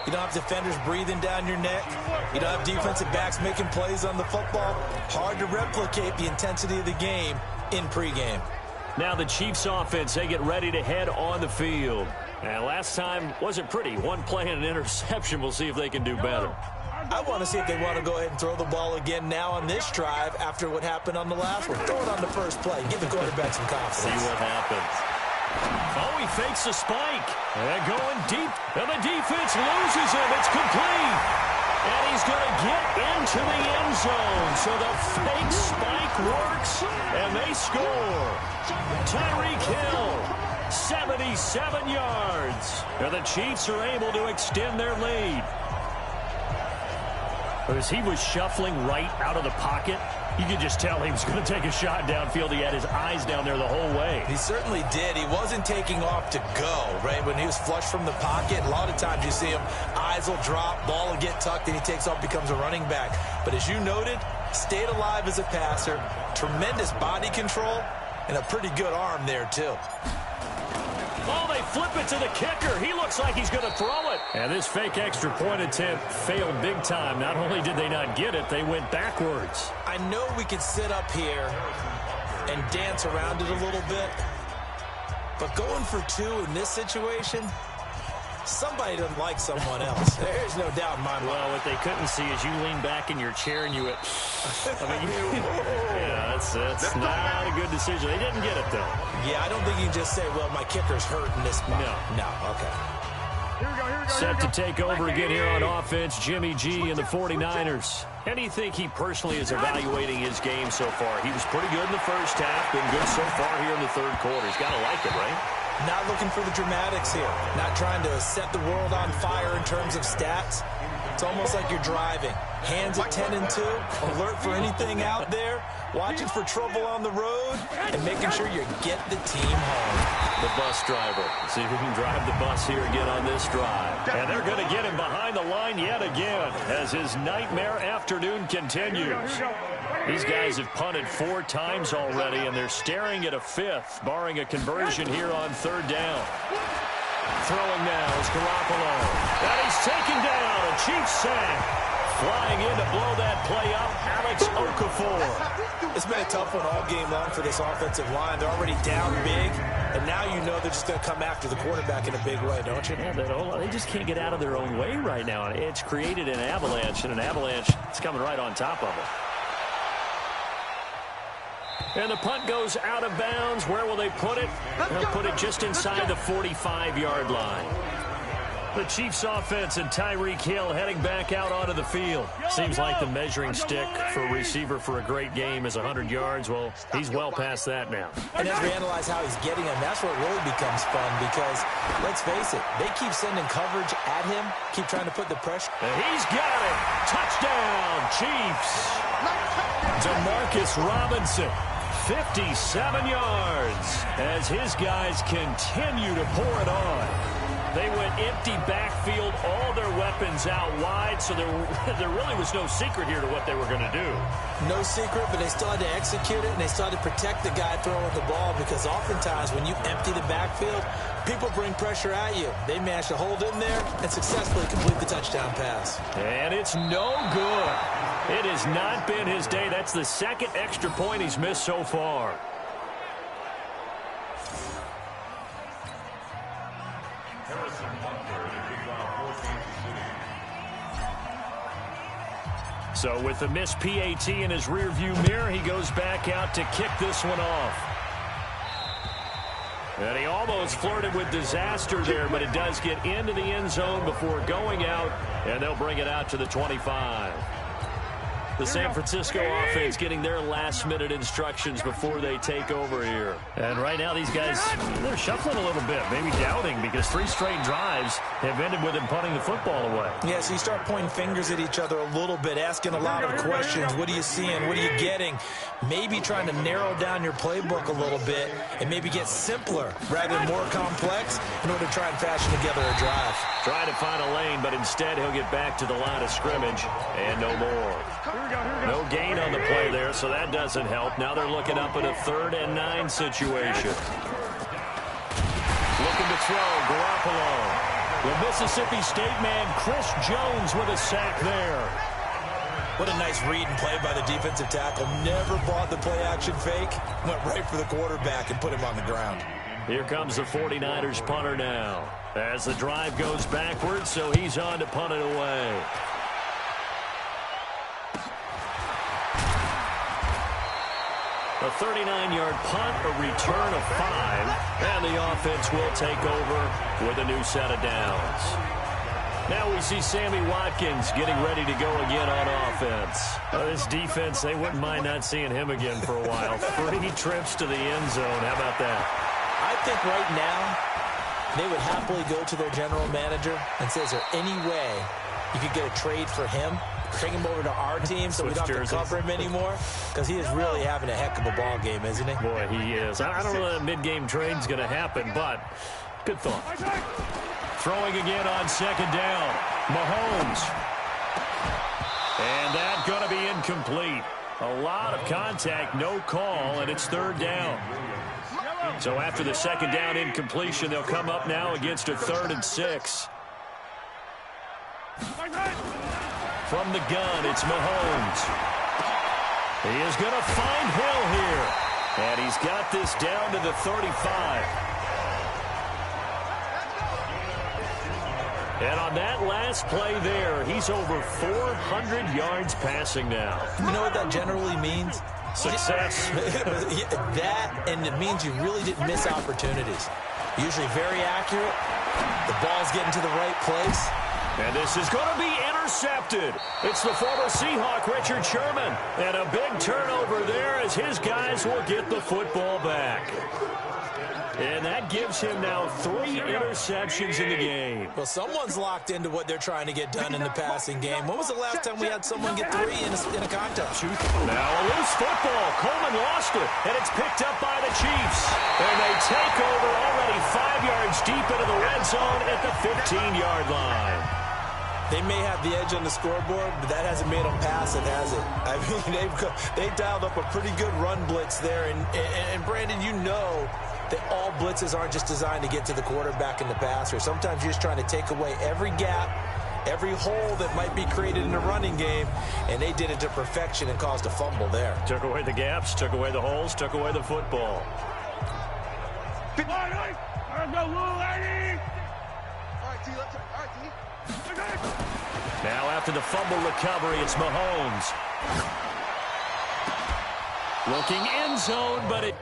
Speaker 6: you don't have defenders breathing down your neck. You don't have defensive backs making plays on the football. Hard to replicate the intensity of the game in pregame.
Speaker 5: Now the Chiefs offense, they get ready to head on the field. And last time wasn't pretty. One play and an interception. We'll see if they can do better.
Speaker 6: I want to see if they want to go ahead and throw the ball again now on this drive after what happened on the last one. Throw it on the first play. Give the quarterback some confidence.
Speaker 5: See what happens. Oh, he fakes a spike. And going deep. And the defense loses him. It's complete. And he's going to get into the end zone. So the fake spike works, and they score. Tyreek Hill, 77 yards. And the Chiefs are able to extend their lead. As he was shuffling right out of the pocket, you could just tell he was going to take a shot downfield. He had his eyes down there the whole way.
Speaker 6: He certainly did. He wasn't taking off to go, right? When he was flush from the pocket, a lot of times you see him, eyes will drop, ball will get tucked, and he takes off, becomes a running back. But as you noted, stayed alive as a passer, tremendous body control, and a pretty good arm there, too.
Speaker 5: Oh, they flip it to the kicker. He looks like he's going to throw it. And this fake extra point attempt failed big time. Not only did they not get it, they went backwards.
Speaker 6: I know we could sit up here and dance around it a little bit, but going for 2 in this situation, somebody doesn't like someone else. There's no doubt in my mind.
Speaker 5: Well, what they couldn't see is you lean back in your chair and you went, yeah, that's not a good decision. They didn't get it, though.
Speaker 6: Yeah, I don't think you can just say, well, my kicker's hurt in this spot. No, okay.
Speaker 5: Set to take over again here on offense, Jimmy G and the 49ers. How do you think he personally is evaluating his game so far? He was pretty good in the first half, been good so far here in the 3rd quarter. He's got to like it, right?
Speaker 6: Not looking for the dramatics here. Not trying to set the world on fire in terms of stats. It's almost like you're driving. Hands at 10 and 2, alert for anything out there, watching for trouble on the road, and making sure you get the team home.
Speaker 5: The bus driver. See if we can drive the bus here again on this drive. And they're going to get him behind the line yet again as his nightmare afternoon continues. These guys have punted 4 times already, and they're staring at a 5th, barring a conversion here on 3rd down. Throwing now is Garoppolo. And he's taken down. A Chiefs sack. Flying in to blow that play up, Alex Okafor.
Speaker 6: It's been a tough one all game long for this offensive line. They're already down big, and now you know they're just going to come after the quarterback in a big way, don't you?
Speaker 5: Yeah, they just can't get out of their own way right now. It's created an avalanche, and an avalanche is coming right on top of it. And the punt goes out of bounds. Where will they put it? They'll put it just inside the 45-yard line. The Chiefs offense and Tyreek Hill heading back out onto the field. Seems like the measuring stick for a receiver for a great game is 100 yards. Well, he's well past that now.
Speaker 6: And as we analyze how he's getting them, that's where it really becomes fun because, let's face it, they keep sending coverage at him, keep trying to put the pressure.
Speaker 5: And he's got it. Touchdown, Chiefs. Demarcus Robinson, 57 yards as his guys continue to pour it on. They went empty backfield, all their weapons out wide, so there really was no secret here to what they were going to do.
Speaker 6: No secret, but they still had to execute it, and they still had to protect the guy throwing the ball because oftentimes when you empty the backfield, people bring pressure at you. They managed to hold in there and successfully complete the touchdown pass.
Speaker 5: And it's no good. It has not been his day. That's the second extra point he's missed so far. So with the missed PAT in his rearview mirror, he goes back out to kick this one off. And he almost flirted with disaster there, but it does get into the end zone before going out, and they'll bring it out to the 25. The San Francisco offense getting their last-minute instructions before they take over here. And right now these guys, they're shuffling a little bit, maybe doubting, because 3 straight drives have ended with them punting the football away.
Speaker 6: Yeah, so you start pointing fingers at each other a little bit, asking a lot of questions. What are you seeing? What are you getting? Maybe trying to narrow down your playbook a little bit and maybe get simpler rather than more complex in order to try and fashion together a drive.
Speaker 5: Try to find a lane, but instead he'll get back to the line of scrimmage and no more. No gain on the play there, so that doesn't help. Now they're looking up at a 3rd and 9 situation. Looking to throw, Garoppolo. The Mississippi State man, Chris Jones, with a sack there.
Speaker 6: What a nice read and play by the defensive tackle. Never bought the play-action fake. Went right for the quarterback and put him on the ground.
Speaker 5: Here comes the 49ers punter now. As the drive goes backwards, so he's on to punt it away. A 39-yard punt, a return of 5, and the offense will take over with a new set of downs. Now we see Sammy Watkins getting ready to go again on offense. This defense, they wouldn't mind not seeing him again for a while. 3 trips to the end zone. How about that?
Speaker 6: I think right now they would happily go to their general manager and say, is there any way you could get a trade for him? Bring him over to our team so we don't have to cover him anymore, because he is really having a heck of a ball game, isn't he?
Speaker 5: Boy, he is. I don't know that mid-game trade's going to happen, but good thought. Throwing again on 2nd down. Mahomes. And that's going to be incomplete. A lot of contact, no call, and it's 3rd down. So after the 2nd down incompletion, they'll come up now against a 3rd and 6. From the gun, it's Mahomes. He is going to find Hill here. And he's got this down to the 35. And on that last play there, he's over 400 yards passing now.
Speaker 6: You know what that generally means?
Speaker 5: Success.
Speaker 6: That, and it means you really didn't miss opportunities. Usually very accurate. The ball's getting to the right place.
Speaker 5: And this is going to be intercepted. It's the former Seahawk, Richard Sherman. And a big turnover there as his guys will get the football back. And that gives him now 3 interceptions in the game.
Speaker 6: Well, someone's locked into what they're trying to get done in the passing game. When was the last time we had someone get 3 in a contest?
Speaker 5: Now a loose football. Coleman lost it, and it's picked up by the Chiefs. And they take over already 5 yards deep into the red zone at the 15-yard line.
Speaker 6: They may have the edge on the scoreboard, but that hasn't made them passive, has it? I mean, they dialed up a pretty good run blitz there. And Brandon, you know that all blitzes aren't just designed to get to the quarterback and the passer. Sometimes you're just trying to take away every gap, every hole that might be created in the running game, and they did it to perfection and caused a fumble there.
Speaker 5: Took away the gaps, took away the holes, took away the football.
Speaker 7: Let's go, Lou, Eddie!
Speaker 9: All right, D, let's go. All right, D.
Speaker 5: Now after the fumble recovery, it's Mahomes. Looking end zone, but it...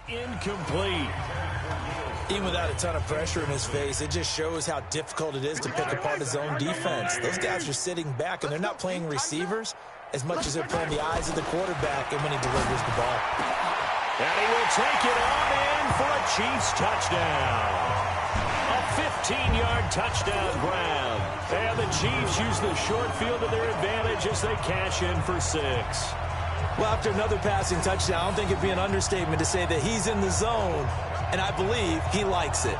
Speaker 5: incomplete.
Speaker 6: Even without a ton of pressure in his face, it just shows how difficult it is to pick apart his own defense. Those guys are sitting back, and they're not playing receivers as much as they're playing the eyes of the quarterback and when he delivers the ball.
Speaker 5: And he will take it on in for a Chiefs touchdown. A 15-yard touchdown grab. And the Chiefs use the short field to their advantage as they cash in for 6.
Speaker 6: Well, after another passing touchdown, I don't think it'd be an understatement to say that he's in the zone, and I believe he likes it.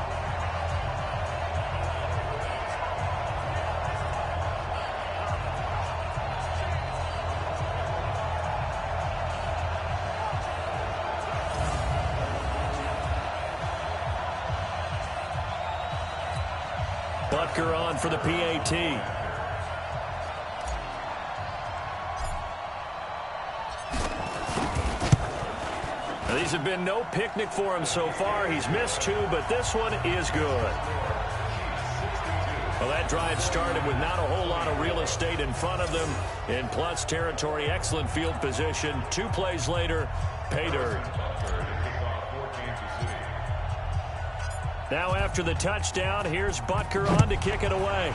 Speaker 5: Butker on for the PAT. Now, these have been no picnic for him so far. He's missed 2, but this one is good. Well, that drive started with not a whole lot of real estate in front of them. In plus territory, excellent field position. 2 plays later, pay dirt. Now after the touchdown, here's Butker on to kick it away.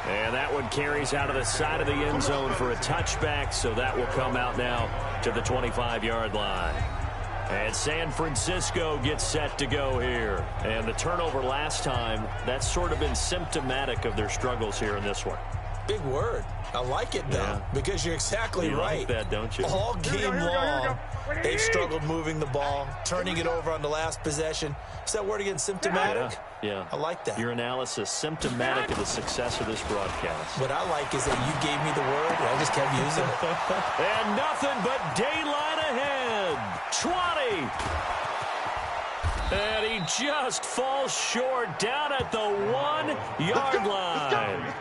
Speaker 5: And that one carries out of the side of the end zone for a touchback, so that will come out now to the 25-yard line. And San Francisco gets set to go here. And the turnover last time, that's sort of been symptomatic of their struggles here in this one.
Speaker 6: Big word. I like it, though, because you're exactly right.
Speaker 5: You like that, don't you?
Speaker 6: All game long, they've struggled moving the ball, turning it over on the last possession. Is that word again, symptomatic?
Speaker 5: Yeah.
Speaker 6: I like that.
Speaker 5: Your analysis, symptomatic of the success of this broadcast.
Speaker 6: What I like is that you gave me the word, and I just kept using it.
Speaker 5: And nothing but daylight ahead. 20. And he just falls short down at the 1-yard line.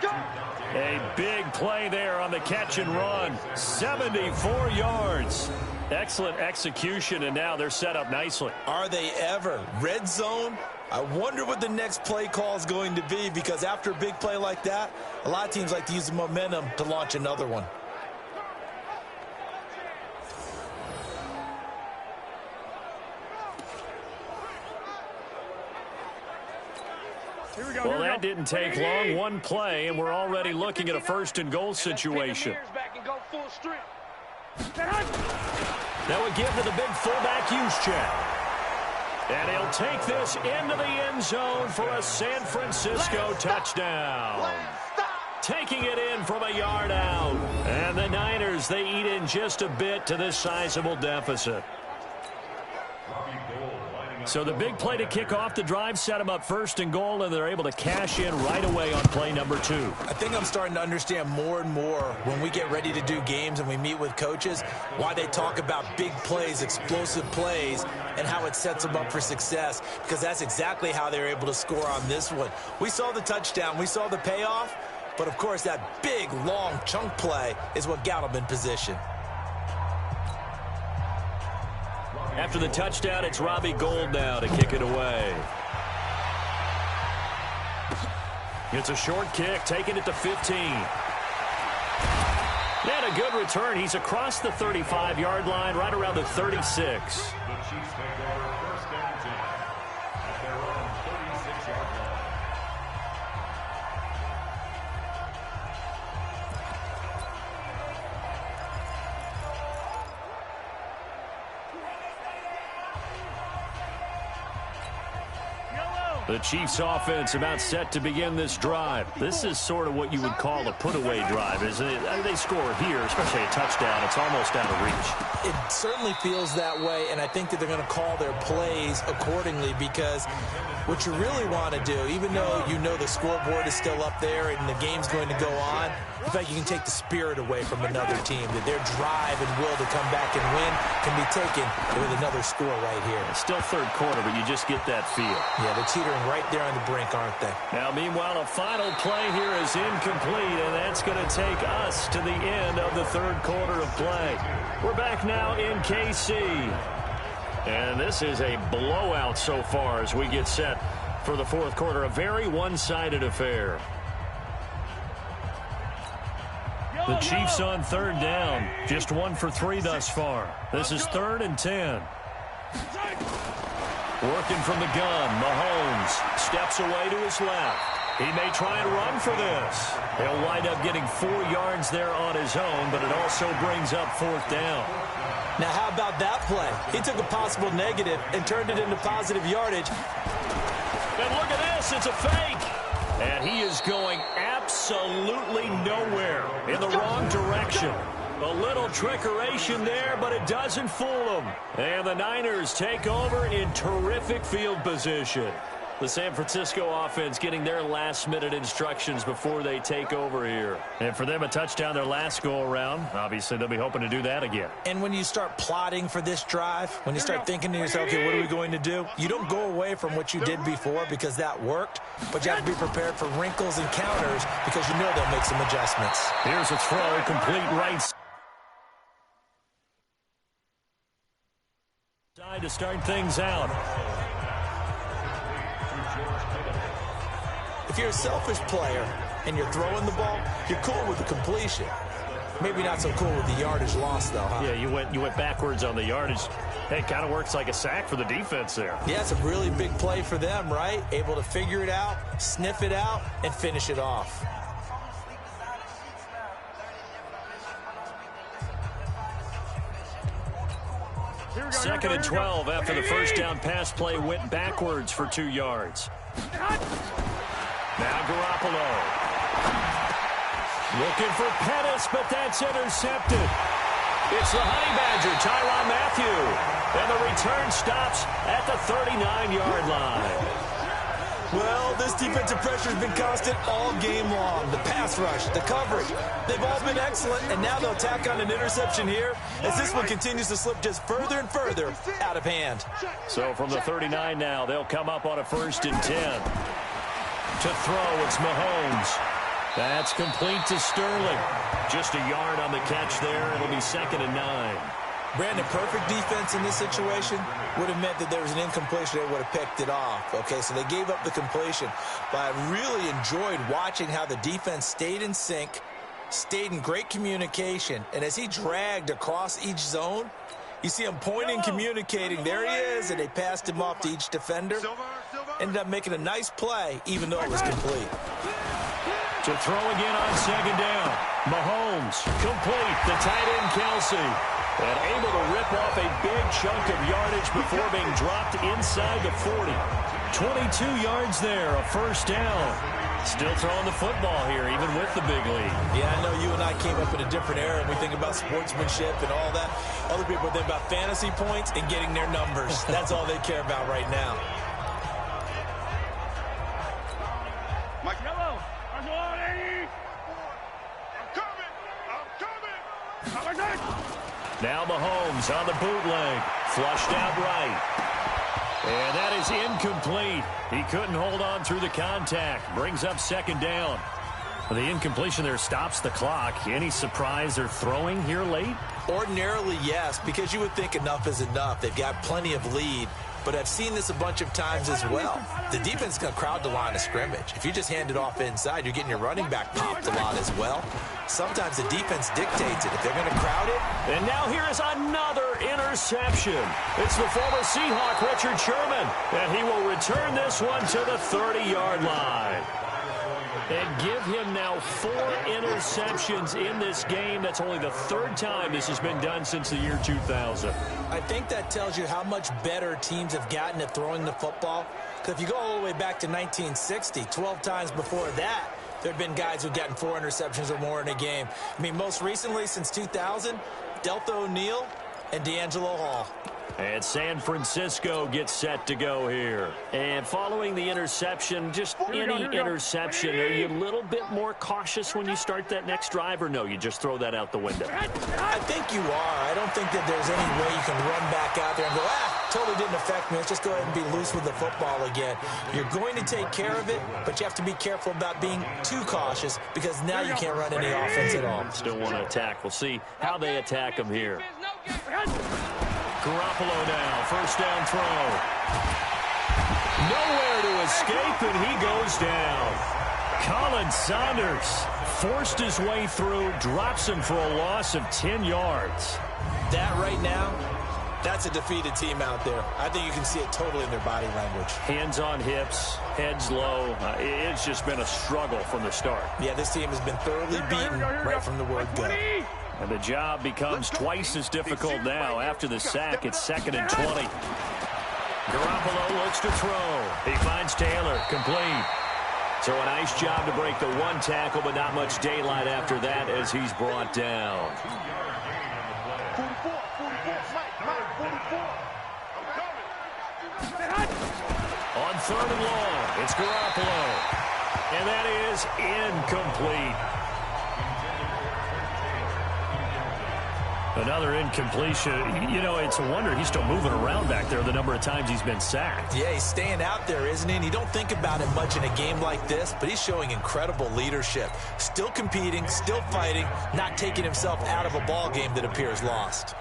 Speaker 5: A big play there on the catch and run. 74 yards. Excellent execution, and now they're set up nicely.
Speaker 6: Are they ever? Red zone? I wonder what the next play call is going to be, because after a big play like that, a lot of teams like to use the momentum to launch another one.
Speaker 5: Well, that didn't take long. 1 play, and we're already looking at a 1st and goal situation. That would give to the big fullback Juszczyk. And he'll take this into the end zone for a San Francisco touchdown. Taking it in from a yard out. And the Niners, they eat in just a bit to this sizable deficit. So the big play to kick off the drive set them up 1st and goal, and they're able to cash in right away on play number 2.
Speaker 6: I think I'm starting to understand more and more when we get ready to do games and we meet with coaches why they talk about big plays, explosive plays, and how it sets them up for success, because that's exactly how they're able to score on this one. We saw the touchdown. We saw the payoff. But, of course, that big, long chunk play is what got them in position.
Speaker 5: After the touchdown, it's Robbie Gould now to kick it away. It's a short kick, taking it to 15. And a good return. He's across the 35-yard line, right around the 36.
Speaker 10: The Chiefs take over 1st and 10 at their own 36-yard line.
Speaker 5: The Chiefs offense about set to begin this drive. This is sort of what you would call a put-away drive, isn't it? They score here, especially a touchdown. It's almost out of reach.
Speaker 6: It certainly feels that way, and I think that they're going to call their plays accordingly, because what you really want to do, even though you know the scoreboard is still up there and the game's going to go on, in fact, you can take the spirit away from another team, that their drive and will to come back and win can be taken with another score right here.
Speaker 5: It's still 3rd quarter, but you just get that feel.
Speaker 6: Yeah, they're teetering right there on the brink, aren't they?
Speaker 5: Now, meanwhile, a final play here is incomplete, and that's going to take us to the end of the 3rd quarter of play. We're back now in KC. And this is a blowout so far as we get set for the 4th quarter. A very one-sided affair. The Chiefs on 3rd down. Just 1 for 3 thus far. This is 3rd and 10. Working from the gun, Mahomes steps away to his left. He may try and run for this. He'll wind up getting 4 yards there on his own, but it also brings up 4th down.
Speaker 6: Now, how about that play? He took a possible negative and turned it into positive yardage.
Speaker 5: And look at this. It's a fake. And he is going absolutely nowhere, in the wrong direction. A little trickeration there, but it doesn't fool him. And the Niners take over in terrific field position. The San Francisco offense getting their last-minute instructions before they take over here. And for them, a touchdown their last go-around. Obviously, they'll be hoping to do that again.
Speaker 6: And when you start plotting for this drive, when you start thinking to yourself, okay, what are we going to do? You don't go away from what you did before because that worked, but you have to be prepared for wrinkles and counters because you know they'll make some adjustments.
Speaker 5: Here's a throw, complete right side to start things out.
Speaker 6: If you're a selfish player and you're throwing the ball, you're cool with the completion. Maybe not so cool with the yardage loss, though, huh?
Speaker 5: Yeah, you went backwards on the yardage. Hey, it kind of works like a sack for the defense there.
Speaker 6: Yeah, it's a really big play for them, right? Able to figure it out, sniff it out, and finish it off.
Speaker 5: Second and 12 after the first down pass play went backwards for 2 yards. Now Garoppolo. Looking for Pettis, but that's intercepted. It's the Honey Badger, Tyrann Mathieu. And the return stops at the 39-yard line.
Speaker 6: Well, this defensive pressure has been constant all game long. The pass rush, the coverage, they've all been excellent, and now they'll tack on an interception here as this one continues to slip just further and further out of hand.
Speaker 5: So from the 39 now, they'll come up on a 1st and 10. To throw, it's Mahomes. That's complete to Sterling. Just a yard on the catch there. It'll be 2nd and 9.
Speaker 6: Brandon, perfect defense in this situation would have meant that there was an incompletion. They would have picked it off. Okay, so they gave up the completion. But I really enjoyed watching how the defense stayed in sync, stayed in great communication. And as he dragged across each zone, you see him pointing, communicating. There he is, and they passed him off to each defender. Ended up making a nice play, even though it was complete.
Speaker 5: To throw again on 2nd down. Mahomes, complete. The tight end, Kelsey. And able to rip off a big chunk of yardage before being dropped inside the 40. 22 yards there, a 1st down. Still throwing the football here, even with the big lead.
Speaker 6: Yeah, I know you and I came up in a different era, and we think about sportsmanship and all that. Other people think about fantasy points and getting their numbers. That's all they care about right now.
Speaker 5: Now Mahomes on the bootleg. Flushed out right. And that is incomplete. He couldn't hold on through the contact. Brings up 2nd down. The incompletion there stops the clock. Any surprise they're throwing here late?
Speaker 6: Ordinarily, yes, because you would think enough is enough. They've got plenty of lead. But I've seen this a bunch of times as well. The defense is going to crowd the line of scrimmage. If you just hand it off inside, you're getting your running back popped a lot as well. Sometimes the defense dictates it. If they're going to crowd it.
Speaker 5: And now here is another interception. It's the former Seahawk, Richard Sherman. And he will return this one to the 30-yard line. And give him now 4 interceptions in this game. That's only the 3rd time this has been done since the year 2000.
Speaker 6: I think that tells you how much better teams have gotten at throwing the football. Because if you go all the way back to 1960, 12 times before that, there have been guys who've gotten 4 interceptions or more in a game. I mean, most recently, since 2000, Delta O'Neal and D'Angelo Hall.
Speaker 5: And San Francisco gets set to go here. And following the interception, just any interception, are you a little bit more cautious when you start that next drive, or no, you just throw that out the window?
Speaker 6: I think you are. I don't think that there's any way you can run back out there and go, totally didn't affect me. Let's just go ahead and be loose with the football again. You're going to take care of it, but you have to be careful about being too cautious because now you can't run any offense at all.
Speaker 5: Still want to attack. We'll see how they attack them here. Garoppolo now, 1st down throw. Nowhere to escape, and he goes down. Colin Saunders forced his way through, drops him for a loss of 10 yards.
Speaker 6: That right now, that's a defeated team out there. I think you can see it totally in their body language.
Speaker 5: Hands on hips, heads low. It's just been a struggle from the start.
Speaker 6: Yeah, this team has been thoroughly beaten right from the word go.
Speaker 5: And the job becomes twice as difficult now. After the sack, it's 2nd and 20. Garoppolo looks to throw. He finds Taylor, complete. So a nice job to break the one tackle, but not much daylight after that as he's brought down.
Speaker 9: 44, Mike, 44.
Speaker 5: On 3rd and long, it's Garoppolo. And that is incomplete. Another incompletion. You know, it's a wonder he's still moving around back there the number of times he's been sacked.
Speaker 6: Yeah, he's staying out there, isn't he? And you don't think about it much in a game like this, but he's showing incredible leadership. Still competing, still fighting, not taking himself out of a ball game that appears lost.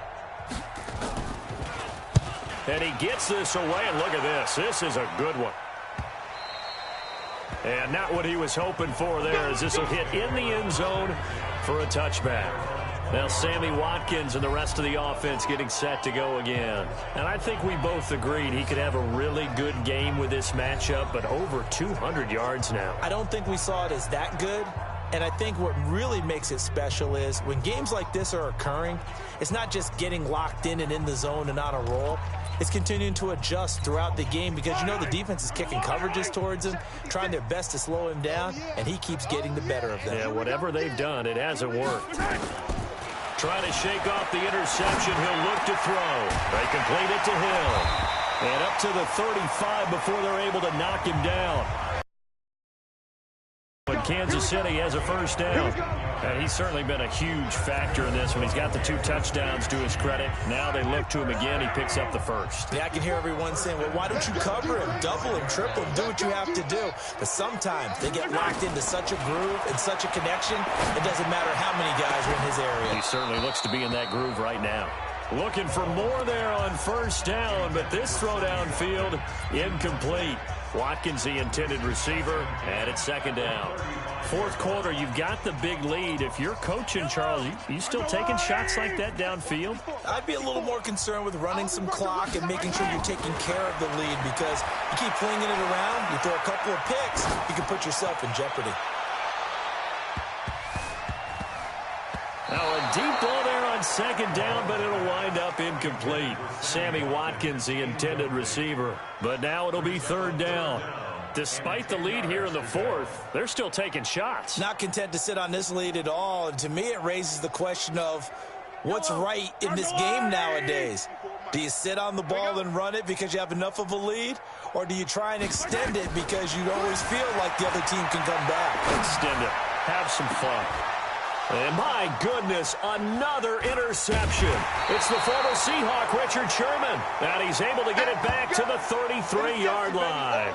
Speaker 5: And he gets this away, and look at this. This is a good one. And not what he was hoping for there, as this will hit in the end zone for a touchback. Now Sammy Watkins and the rest of the offense getting set to go again. And I think we both agreed he could have a really good game with this matchup, but over 200 yards now.
Speaker 6: I don't think we saw it as that good. And I think what really makes it special is when games like this are occurring, it's not just getting locked in and in the zone and on a roll. It's continuing to adjust throughout the game because, you know, the defense is kicking coverages towards him, trying their best to slow him down, and he keeps getting the better of them.
Speaker 5: Yeah, whatever they've done, it hasn't worked. Trying to shake off the interception. He'll look to throw. They complete it to Hill. And up to the 35 before they're able to knock him down. But Kansas City has a first down. And he's certainly been a huge factor in this one. He's got the 2 touchdowns to his credit. Now they look to him again. He picks up the first.
Speaker 6: Yeah, I can hear everyone saying, well, why don't you cover him, double him, triple him, do what you have to do. But sometimes they get locked into such a groove and such a connection, it doesn't matter how many guys are in his area.
Speaker 5: He certainly looks to be in that groove right now. Looking for more there on first down, but this throw downfield, incomplete. Watkins, the intended receiver, and it's 2nd down. 4th quarter, you've got the big lead. If you're coaching, Charles, you still taking shots like that downfield?
Speaker 6: I'd be a little more concerned with running some clock and making sure you're taking care of the lead because you keep flinging it around, you throw a couple of picks, you can put yourself in jeopardy.
Speaker 5: Now a deep ball there on 2nd down, but it'll wind up incomplete. Sammy Watkins, the intended receiver. But now it'll be 3rd down. Despite the lead here in the 4th, they're still taking shots.
Speaker 6: Not content to sit on this lead at all. And to me, it raises the question of what's right in this game nowadays. Do you sit on the ball and run it because you have enough of a lead? Or do you try and extend it because you always feel like the other team can come back?
Speaker 5: Extend it. Have some fun. And my goodness, another interception. It's the former Seahawk, Richard Sherman. And he's able to get it back to the 33-yard line.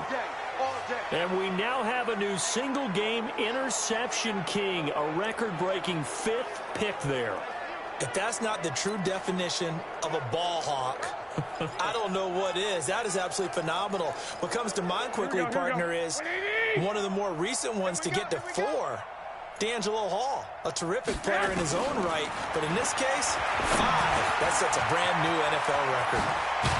Speaker 5: And we now have a new single-game interception king, a record-breaking 5th pick there.
Speaker 6: If that's not the true definition of a ball hawk, I don't know what is. That is absolutely phenomenal. What comes to mind quickly, partner, is one of the more recent ones to get to 4. D'Angelo Hall, a terrific player in his own right, but in this case, 5. That sets a brand new NFL record.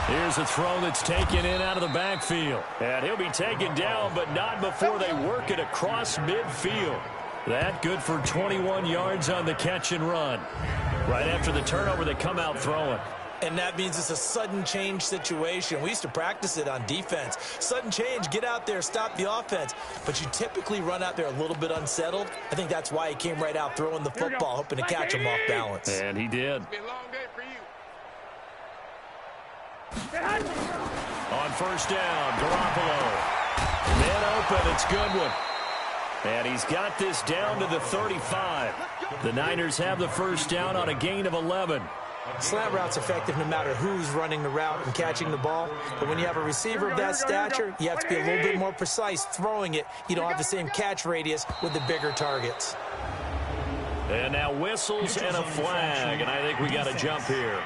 Speaker 5: Here's a throw that's taken in out of the backfield. And he'll be taken down, but not before they work it across midfield. That good for 21 yards on the catch and run. Right after the turnover, they come out throwing.
Speaker 6: And that means it's a sudden change situation. We used to practice it on defense. Sudden change, get out there, stop the offense. But you typically run out there a little bit unsettled. I think that's why he came right out throwing the football, hoping to catch him off balance.
Speaker 5: And he did. On first down, Garoppolo. Man open, it's Goodwin. And he's got this down to the 35. The Niners have the first down on a gain of 11.
Speaker 6: Slant route's effective no matter who's running the route and catching the ball. But when you have a receiver of that stature, you have to be a little bit more precise throwing it. You don't have the same catch radius with the bigger targets.
Speaker 5: And now whistles and a flag, and I think we got a jump here.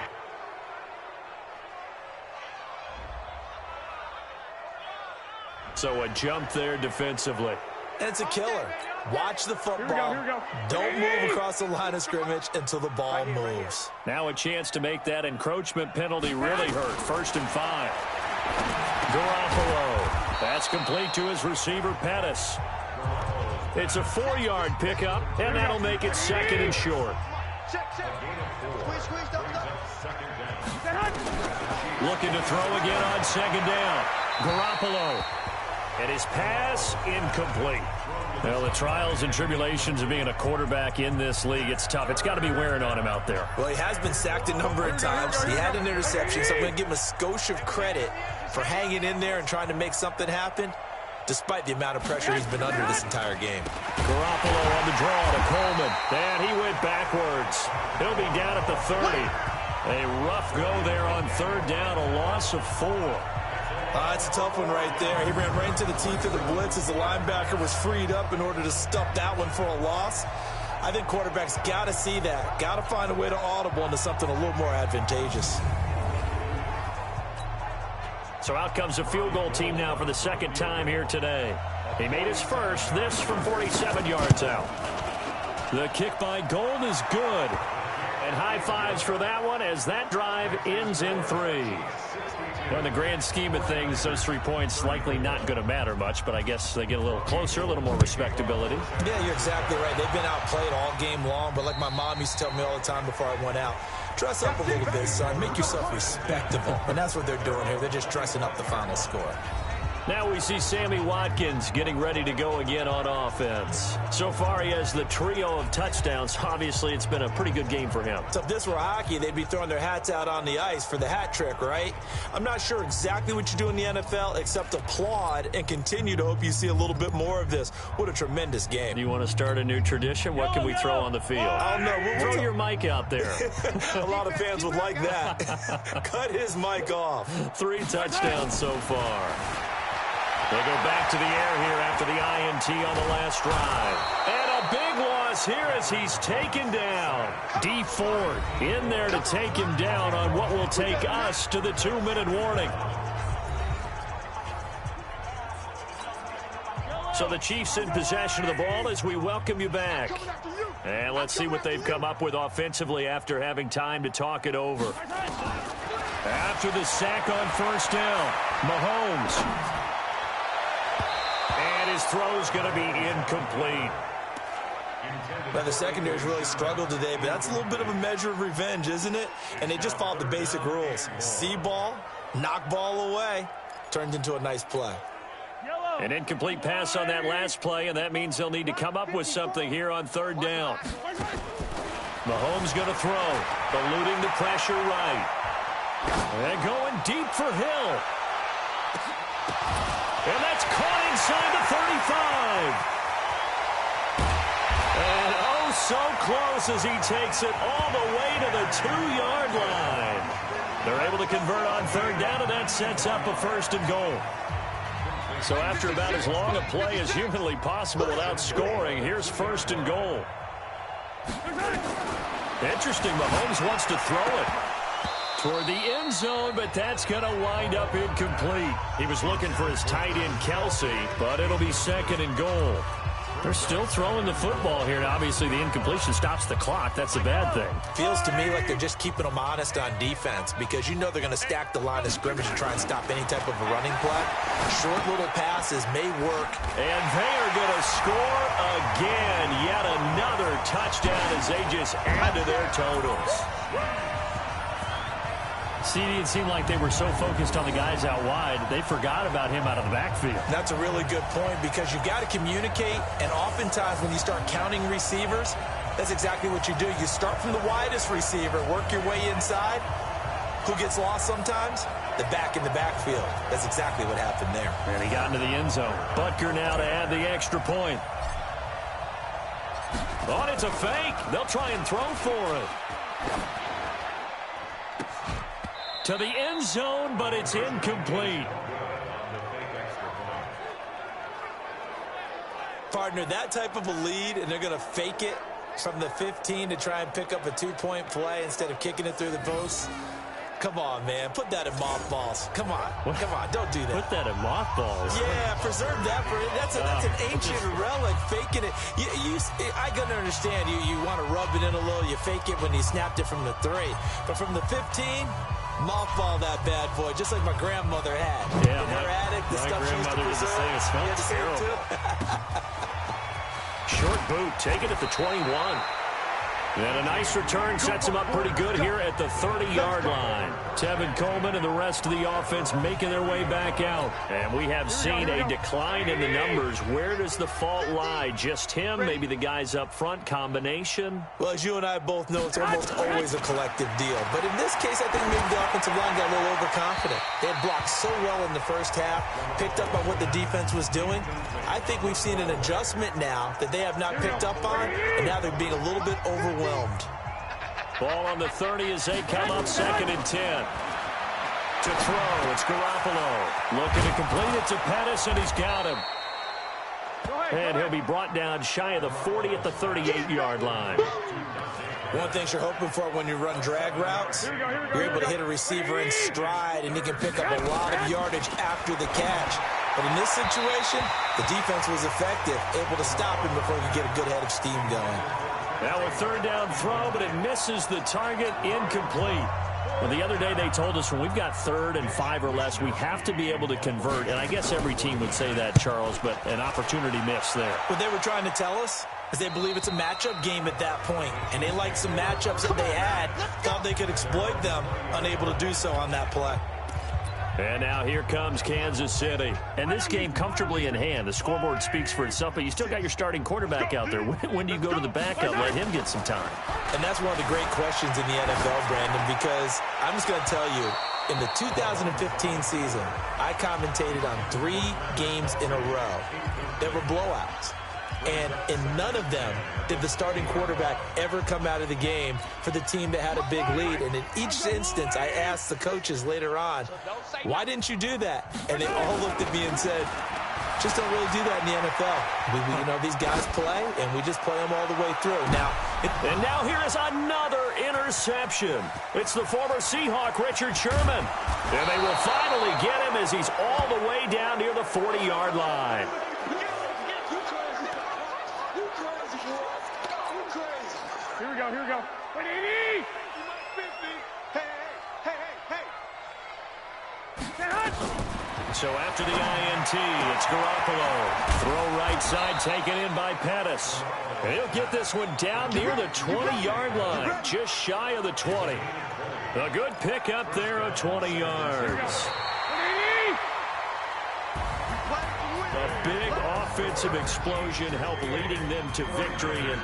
Speaker 5: So a jump there defensively.
Speaker 6: And it's a killer. Watch the football.
Speaker 7: Here we go.
Speaker 6: Don't move across the line of scrimmage until the ball moves.
Speaker 5: Now a chance to make that encroachment penalty really hurt. 1st and 5. Garoppolo. That's complete to his receiver, Pettis. It's a 4-yard pickup, and that'll make it 2nd and short. Looking to throw again on 2nd down. Garoppolo. And his pass incomplete. Well, the trials and tribulations of being a quarterback in this league, it's tough. It's got to be wearing on him out there.
Speaker 6: Well, he has been sacked a number of times. He had an interception, so I'm going to give him a skosh of credit for hanging in there and trying to make something happen, despite the amount of pressure he's been under this entire game.
Speaker 5: Garoppolo on the draw to Coleman. And he went backwards. He'll be down at the 30. A rough go there on 3rd down, a loss of 4.
Speaker 6: It's a tough one right there. He ran right into the teeth of the blitz as the linebacker was freed up in order to stuff that one for a loss. I think quarterbacks got to see that. Got to find a way to audible into something a little more advantageous.
Speaker 5: So out comes a field goal team now for the 2nd time here today. He made his first, this from 47 yards out. The kick by Gold is good. And high fives for that one as that drive ends in 3. In the grand scheme of things, those 3 points likely not going to matter much, but I guess they get a little closer, a little more respectability.
Speaker 6: Yeah, you're exactly right. They've been outplayed all game long, but like my mom used to tell me all the time before I went out, dress up a little bit, son. Make yourself respectable. And that's what they're doing here. They're just dressing up the final score.
Speaker 5: Now we see Sammy Watkins getting ready to go again on offense. So far, he has the trio of touchdowns. Obviously, it's been a pretty good game for him.
Speaker 6: So if this were hockey, they'd be throwing their hats out on the ice for the hat trick, right? I'm not sure exactly what you do in the NFL except applaud and continue to hope you see a little bit more of this. What a tremendous game.
Speaker 5: Do you want to start a new tradition? What can we throw on the field?
Speaker 6: I don't know.
Speaker 5: Throw your mic out there.
Speaker 6: A lot of fans would like that. Cut his mic off.
Speaker 5: 3 touchdowns so far. They go back to the air here after the INT on the last drive. And a big loss here as he's taken down. D Ford in there to take him down on what will take us to the 2-minute warning. So the Chiefs in possession of the ball as we welcome you back. And let's see what they've come up with offensively after having time to talk it over. After the sack on 1st down, Mahomes. And his throw's going to be incomplete.
Speaker 6: Now, the secondary's really struggled today, but that's a little bit of a measure of revenge, isn't it? And they just followed the basic rules. See ball, knock ball away. Turned into a nice play.
Speaker 5: An incomplete pass on that last play, and that means they'll need to come up with something here on 3rd down. Mahomes going to throw, eluding the pressure right. And going deep for Hill. And that's caught inside the 35. And oh, so close as he takes it all the way to the 2-yard line. They're able to convert on 3rd down, and that sets up a 1st and goal. So after about as long a play as humanly possible without scoring, here's 1st and goal. Interesting, Mahomes wants to throw it toward the end zone, but that's going to wind up incomplete. He was looking for his tight end, Kelsey, but it'll be 2nd and goal. They're still throwing the football here. Now, obviously, the incompletion stops the clock. That's a bad thing.
Speaker 6: Feels to me like they're just keeping them honest on defense because you know they're going to stack the line of scrimmage and try and stop any type of a running play. Short little passes may work.
Speaker 5: And they are going to score again. Yet another touchdown as they just add to their totals. CD, it seemed like they were so focused on the guys out wide, they forgot about him out of the backfield.
Speaker 6: That's a really good point because you got to communicate, and oftentimes when you start counting receivers, that's exactly what you do. You start from the widest receiver, work your way inside. Who gets lost sometimes? The back in the backfield. That's exactly what happened there.
Speaker 5: And he got into the end zone. Butker now to add the extra point. Oh, and it's a fake. They'll try and throw for it. To the end zone, but it's incomplete.
Speaker 6: Partner, that type of a lead, and they're going to fake it from the 15 to try and pick up a 2-point play instead of kicking it through the post. Come on, man. Put that in mothballs. Come on. Come on. Don't do that.
Speaker 5: Put that in mothballs?
Speaker 6: Yeah, preserve that for it. That's an ancient relic. Faking it. I can understand. You want to rub it in a little. You fake it when you snapped it from the 3. But from the 15, mothball that bad boy, just like my grandmother had.
Speaker 5: Yeah,
Speaker 6: in her attic, the stuff she used to preserve.
Speaker 5: It smells terrible. Short boot, take it at the 21. And a nice return sets him up pretty good here at the 30-yard line. Tevin Coleman and the rest of the offense making their way back out. And we have seen a decline in the numbers. Where does the fault lie? Just him? Maybe the guys up front? Combination?
Speaker 6: Well, as you and I both know, it's almost always a collective deal. But in this case, I think maybe the offensive line got a little overconfident. They had blocked so well in the first half, picked up on what the defense was doing. I think we've seen an adjustment now that they have not picked up on, and now they're being a little bit overwhelmed.
Speaker 5: Ball on the 30 as they come up 2nd and 10. To throw, it's Garoppolo. Looking to complete it to Pettis, and he's got him. And he'll be brought down shy of the 40 at the 38-yard line.
Speaker 6: One thing you're hoping for when you run drag routes, you're able to hit a receiver in stride, and he can pick up a lot of yardage after the catch. But in this situation, the defense was effective, able to stop him before he could get a good head of steam going.
Speaker 5: Now a 3rd down throw, but it misses the target, incomplete. Well, the other day they told us when we've got 3rd and 5 or less, we have to be able to convert. And I guess every team would say that, Charles, but an opportunity missed there.
Speaker 6: What they were trying to tell us is they believe it's a matchup game at that point. And they liked some matchups that they had, thought they could exploit them, unable to do so on that play.
Speaker 5: And now here comes Kansas City. And this game comfortably in hand. The scoreboard speaks for itself, but you still got your starting quarterback out there. When do you go to the backup? Let him get some time.
Speaker 6: And that's one of the great questions in the NFL, Brandon, because I'm just going to tell you, in the 2015 season, I commentated on 3 games in a row that were blowouts. And in none of them did the starting quarterback ever come out of the game for the team that had a big lead. And in each instance, I asked the coaches later on, why didn't you do that? And they all looked at me and said, just don't really do that in the NFL. These guys play, and we just play them all the way through.
Speaker 5: And now here is another interception. It's the former Seahawk, Richard Sherman. And they will finally get him as he's all the way down near the 40-yard line.
Speaker 7: Here we go. Wait, Edie! Hey!
Speaker 5: So after the INT, it's Garoppolo. Throw right side, taken in by Pettis. And he'll get this one down near the 20-yard line, just shy of the 20. A good pick up there of 20 yards. A big offensive explosion helped leading them to victory. And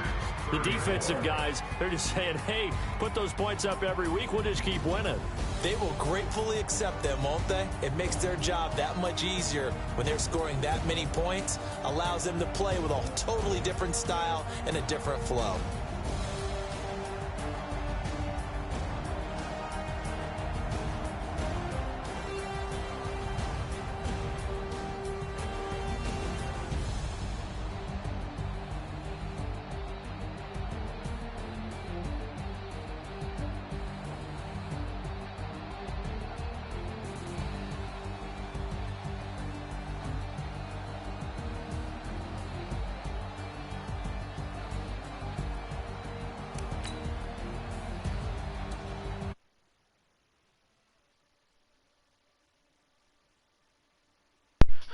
Speaker 5: the defensive guys, they're just saying, hey, put those points up every week. We'll just keep winning.
Speaker 6: They will gratefully accept them, won't they? It makes their job that much easier when they're scoring that many points. Allows them to play with a totally different style and a different flow.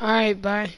Speaker 8: All right, bye.